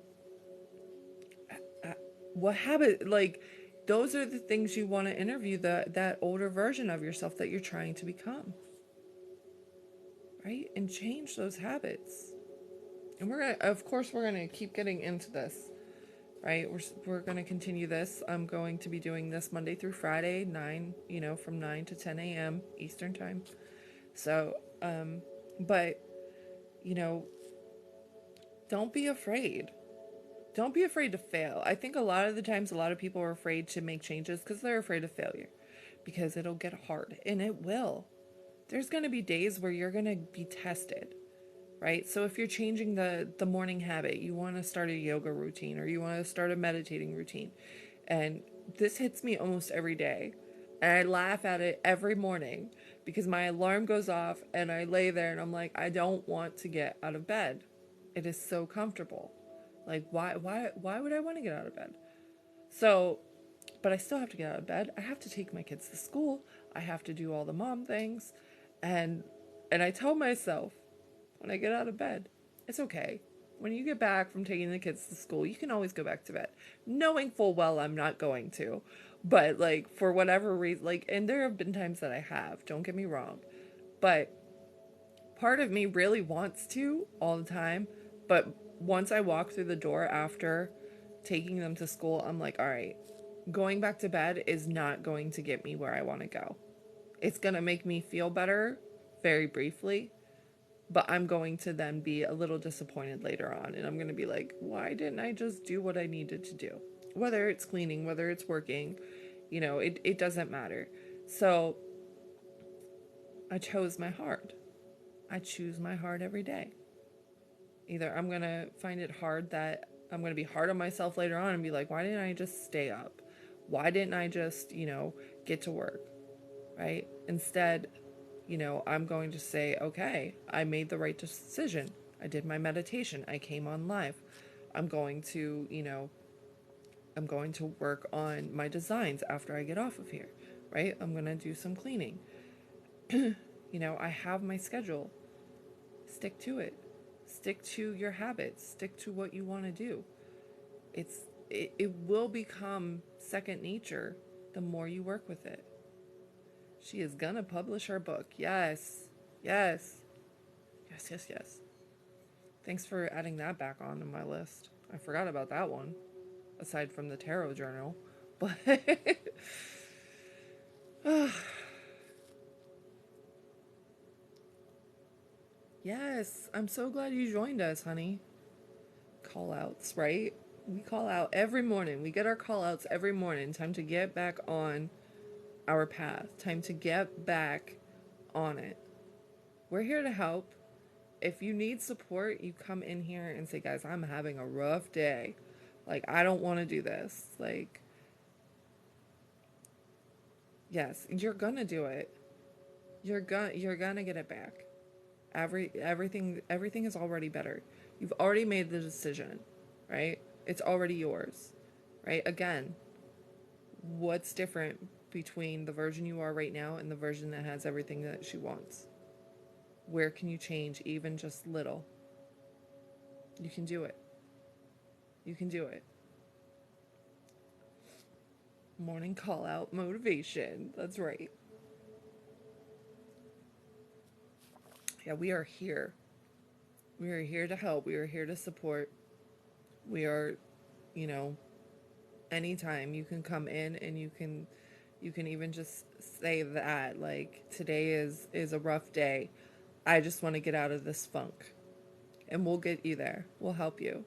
Speaker 1: what habit, like, those are the things you want to interview that older version of yourself that you're trying to become. Right? And change those habits. And of course, we're going to keep getting into this, right? We're going to continue this. I'm going to be doing this Monday through Friday, from 9 to 10 a.m. Eastern time. So, but, don't be afraid. Don't be afraid to fail. I think a lot of the times, a lot of people are afraid to make changes because they're afraid of failure, because it'll get hard, and it will. There's going to be days where you're going to be tested, right? So if you're changing the morning habit, you want to start a yoga routine, or you want to start a meditating routine. And this hits me almost every day. And I laugh at it every morning because my alarm goes off and I lay there and I'm like, I don't want to get out of bed. It is so comfortable. Like, why would I want to get out of bed? So, but I still have to get out of bed. I have to take my kids to school. I have to do all the mom things. And I tell myself, when I get out of bed, it's okay. When you get back from taking the kids to school, you can always go back to bed. Knowing full well I'm not going to. But, like, for whatever reason, like, and there have been times that I have, don't get me wrong. But part of me really wants to all the time. But once I walk through the door after taking them to school, I'm like, all right, going back to bed is not going to get me where I want to go. It's going to make me feel better very briefly, But I'm going to then be a little disappointed later on, and I'm going to be like, why didn't I just do what I needed to do? Whether it's cleaning, whether it's working, it doesn't matter. So I chose my heart. I choose my heart every day. Either I'm going to find it hard that I'm going to be hard on myself later on and be like, why didn't I just stay up? Why didn't I just, get to work? Right? Instead, I'm going to say, okay, I made the right decision. I did my meditation. I came on live. I'm going to, I'm going to work on my designs after I get off of here, right? I'm going to do some cleaning. I have my schedule. Stick to it. Stick to your habits. Stick to what you want to do. It will become second nature the more you work with it. She is gonna publish her book. Yes. Yes. Yes, yes, yes. Thanks for adding that back onto my list. I forgot about that one, aside from the tarot journal. But yes, I'm so glad you joined us, honey. Call outs, right? We call out every morning. We get our call outs every morning. Time to get back on our path. Time to get back on it. We're here to help. If you need support, you come in here and say, guys, I'm having a rough day. Like, I don't want to do this. Like, yes, you're gonna do it. You're gonna get it back. Everything is already better. You've already made the decision, right? It's already yours. Right? Again, what's different between the version you are right now and the version that has everything that she wants? Where can you change even just little? You can do it. You can do it. Morning call out motivation. That's right. Yeah, we are here. We are here to help. We are here to support. We are, you know, anytime you can come in and you can even just say that like today is a rough day. I just want to get out of this funk. And we'll get you there. We'll help you.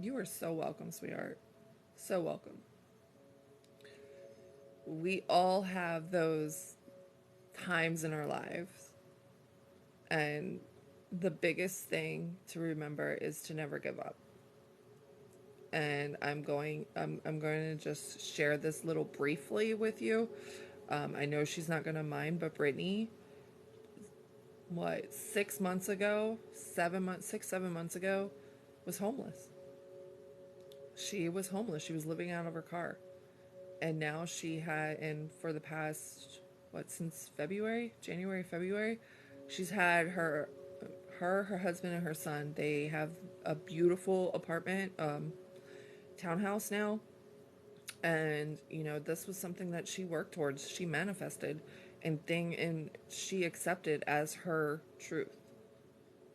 Speaker 1: You are so welcome, sweetheart. So welcome. We all have those times in our lives. And the biggest thing to remember is to never give up. And I'm going to just share this little briefly with you. I know she's not going to mind, but Brittany, what, 6 months ago, 7 months, 6, 7 months ago, was homeless. She was homeless. She was living out of her car. And now and for the past, since February, January, February, she's had her husband and her son. They have a beautiful apartment, townhouse now. And, this was something that she worked towards. She manifested and she accepted as her truth,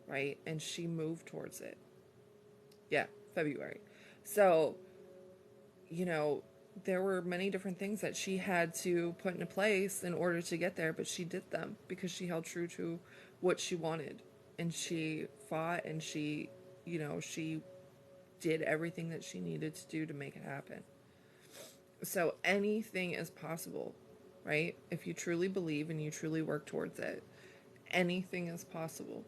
Speaker 1: right? And she moved towards it. Yeah, February. So, you know, there were many different things that she had to put into place in order to get there, but she did them because she held true to what she wanted. And she fought and she did everything that she needed to do to make it happen. So anything is possible, right? If you truly believe and you truly work towards it, anything is possible.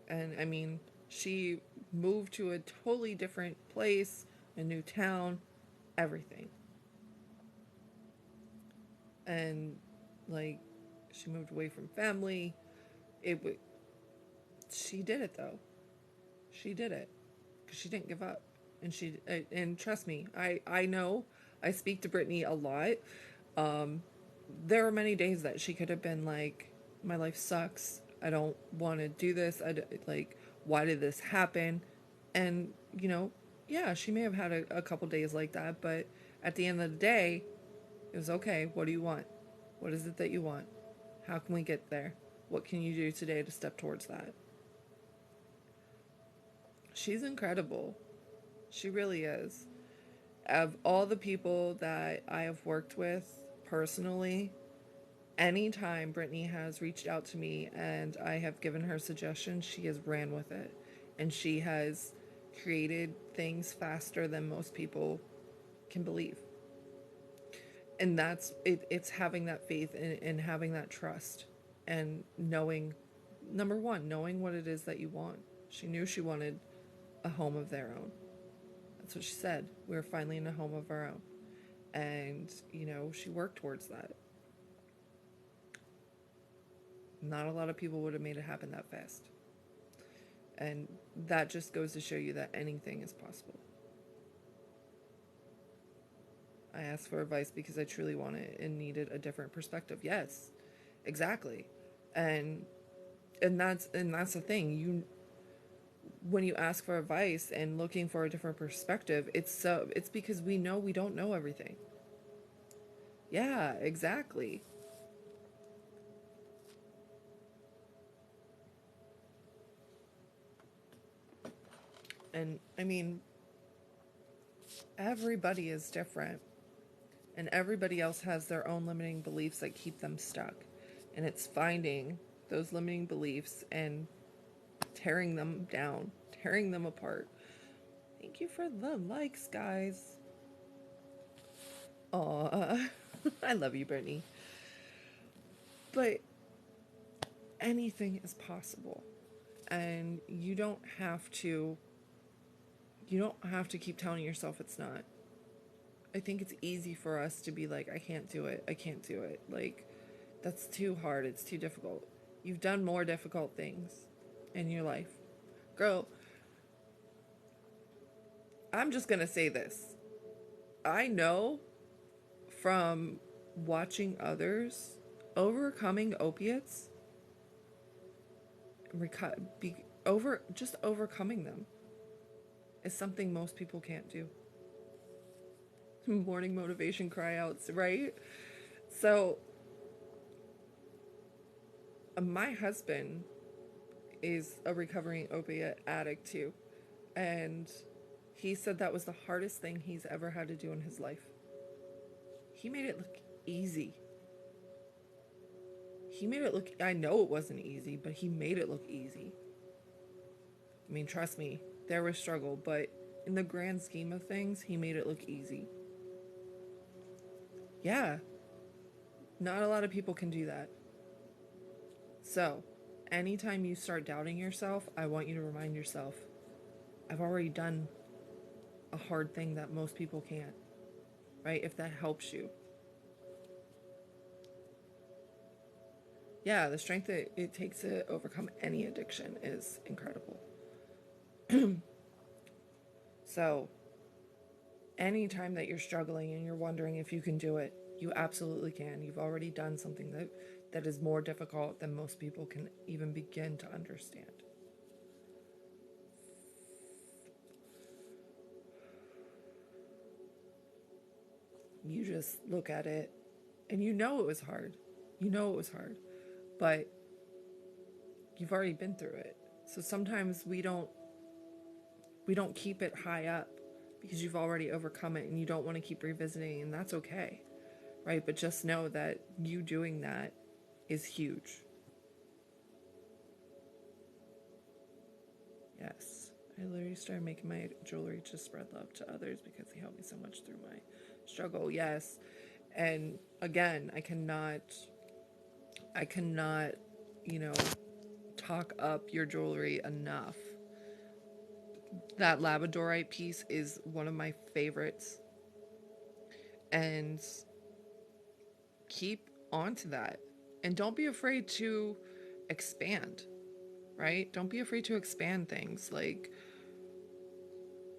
Speaker 1: And I mean, she moved to a totally different place, a new town, everything. And like, she moved away from family. It would. She did it though. She did it because she didn't give up. And trust me, I know I speak to Brittany a lot. Um, there were many days that she could have been like, my life sucks. I don't want to do this. Like, why did this happen? And, yeah, she may have had a couple days like that, but at the end of the day, it was okay. What do you want? What is it that you want? How can we get there? What can you do today to step towards that? She's incredible. She really is. Of all the people that I have worked with personally, Anytime Brittany has reached out to me and I have given her suggestions, she has ran with it. And she has created things faster than most people can believe. And that's it, it's having that faith and having that trust and knowing, number one, knowing what it is that you want. She knew she wanted a home of their own. That's what she said. We were finally in a home of our own. And, she worked towards that. Not a lot of people would have made it happen that fast. And that just goes to show you that anything is possible. I asked for advice because I truly wanted and needed a different perspective. Yes, exactly. And that's the thing. When you ask for advice and looking for a different perspective, it's because we know we don't know everything. Yeah, exactly. And I mean, everybody is different, and everybody else has their own limiting beliefs that keep them stuck. And it's finding those limiting beliefs and tearing them down, tearing them apart. Thank you for the likes, guys. Aw, I love you, Brittany. But anything is possible, and you don't have to keep telling yourself it's not. I think it's easy for us to be like, I can't do it. I can't do it. Like, that's too hard. It's too difficult. You've done more difficult things in your life. Girl, I'm just going to say this. I know from watching others overcoming opiates, just overcoming them is something most people can't do. Morning motivation cry outs, right? So, my husband is a recovering opiate addict too. And he said that was the hardest thing he's ever had to do in his life. He made it look easy. I know it wasn't easy, but he made it look easy. I mean, trust me, there was struggle, but in the grand scheme of things, he made it look easy. Yeah, not a lot of people can do that. So, anytime you start doubting yourself, I want you to remind yourself, I've already done a hard thing that most people can't, right? If that helps you. Yeah, the strength that it takes to overcome any addiction is incredible. So, anytime that you're struggling and you're wondering if you can do it, you absolutely can. You've already done something that is more difficult than most people can even begin to understand. You just look at it and you know it was hard. You know it was hard, but you've already been through it. So sometimes we don't keep it high up because you've already overcome it and you don't want to keep revisiting, and that's okay. Right? But just know that you doing that is huge. Yes. I literally started making my jewelry to spread love to others because they helped me so much through my struggle. Yes. And again, I cannot, you know, talk up your jewelry enough. That labradorite piece is one of my favorites. And keep on to that. And don't be afraid to expand, right? Don't be afraid to expand things. Like,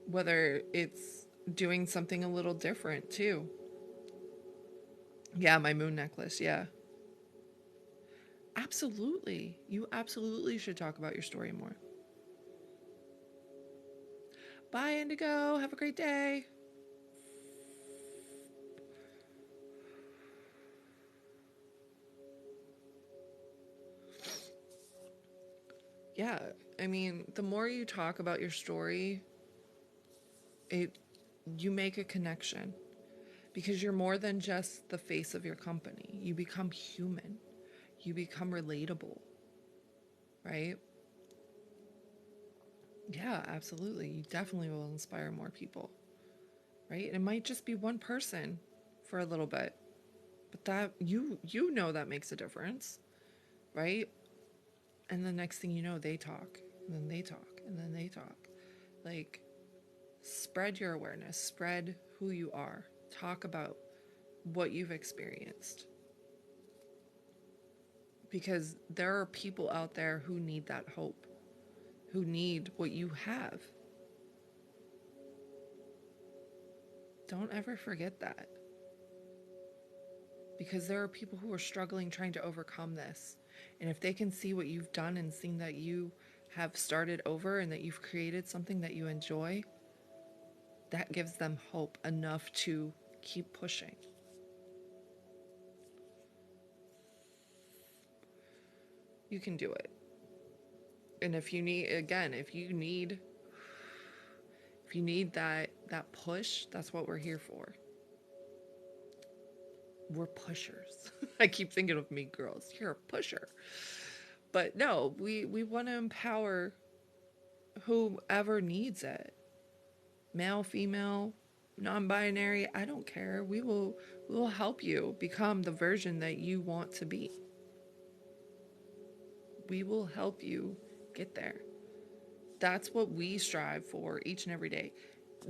Speaker 1: whether it's doing something a little different too. Yeah, my moon necklace. Yeah. Absolutely. You absolutely should talk about your story more. Bye, Indigo. Have a great day. Yeah. I mean, the more you talk about your story, it you make a connection. Because you're more than just the face of your company. You become human. You become relatable, right? Yeah, absolutely. You definitely will inspire more people, right? It might just be one person for a little bit, but that you know that makes a difference, right? And the next thing you know, they talk, and then they talk, and then they talk. Like, spread your awareness, spread who you are, talk about what you've experienced. Because there are people out there who need that hope, who need what you have. Don't ever forget that. Because there are people who are struggling trying to overcome this. And if they can see what you've done and seen that you have started over and that you've created something that you enjoy, that gives them hope enough to keep pushing. You can do it. And if you need, again, if you need that push, that's what we're here for. We're pushers. I keep thinking of me girls. You're a pusher. But no, we want to empower whoever needs it. Male, female, non-binary, I don't care. We will help you become the version that you want to be. We will help you get there. That's what we strive for each and every day.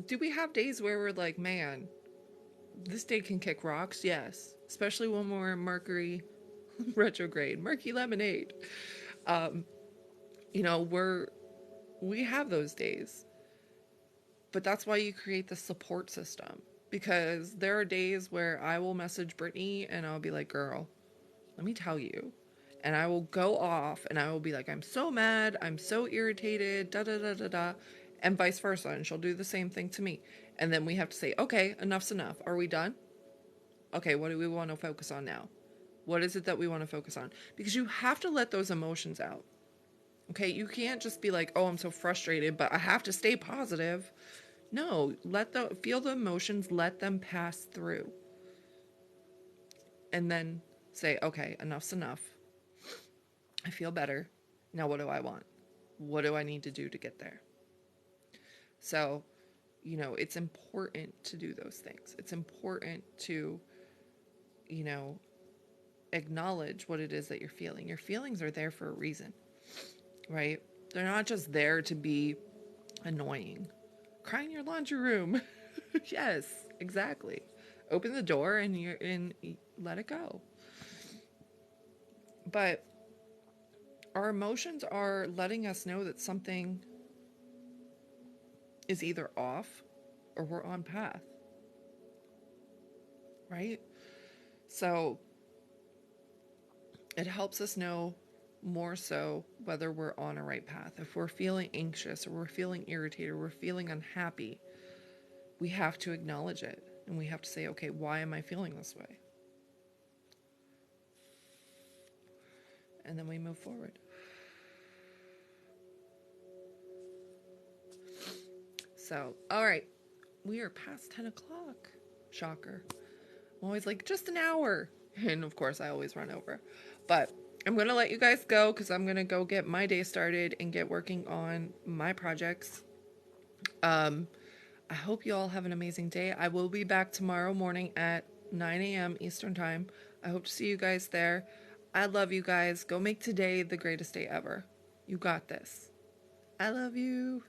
Speaker 1: Do we have days where we're like, man, this day can kick rocks? Yes. Especially when we're in Mercury retrograde, murky lemonade. You know, we have those days. But that's why you create the support system. Because there are days where I will message Brittany and I'll be like, girl, let me tell you. And I will go off and I will be like, I'm so mad, I'm so irritated, da da da da da. And vice versa. And she'll do the same thing to me. And then we have to say, okay, enough's enough. Are we done? Okay, what do we want to focus on now? What is it that we want to focus on? Because you have to let those emotions out. Okay, you can't just be like, oh, I'm so frustrated, but I have to stay positive. No, feel the emotions, let them pass through. And then say, okay, enough's enough. I feel better. Now what do I want? What do I need to do to get there? So, you know, it's important to do those things. It's important to, you know, acknowledge what it is that you're feeling. Your feelings are there for a reason, right? They're not just there to be annoying. Cry in your laundry room. Yes, exactly. Open the door and let it go. But our emotions are letting us know that something is either off or we're on path. Right? So it helps us know more so whether we're on a right path. If we're feeling anxious or we're feeling irritated or we're feeling unhappy, we have to acknowledge it and we have to say, okay, why am I feeling this way? And then we move forward. So, all right, we are past 10 o'clock. Shocker. I'm always like, just an hour. And of course, I always run over. But I'm going to let you guys go because I'm going to go get my day started and get working on my projects. I hope you all have an amazing day. I will be back tomorrow morning at 9 a.m. Eastern Time. I hope to see you guys there. I love you guys. Go make today the greatest day ever. You got this. I love you.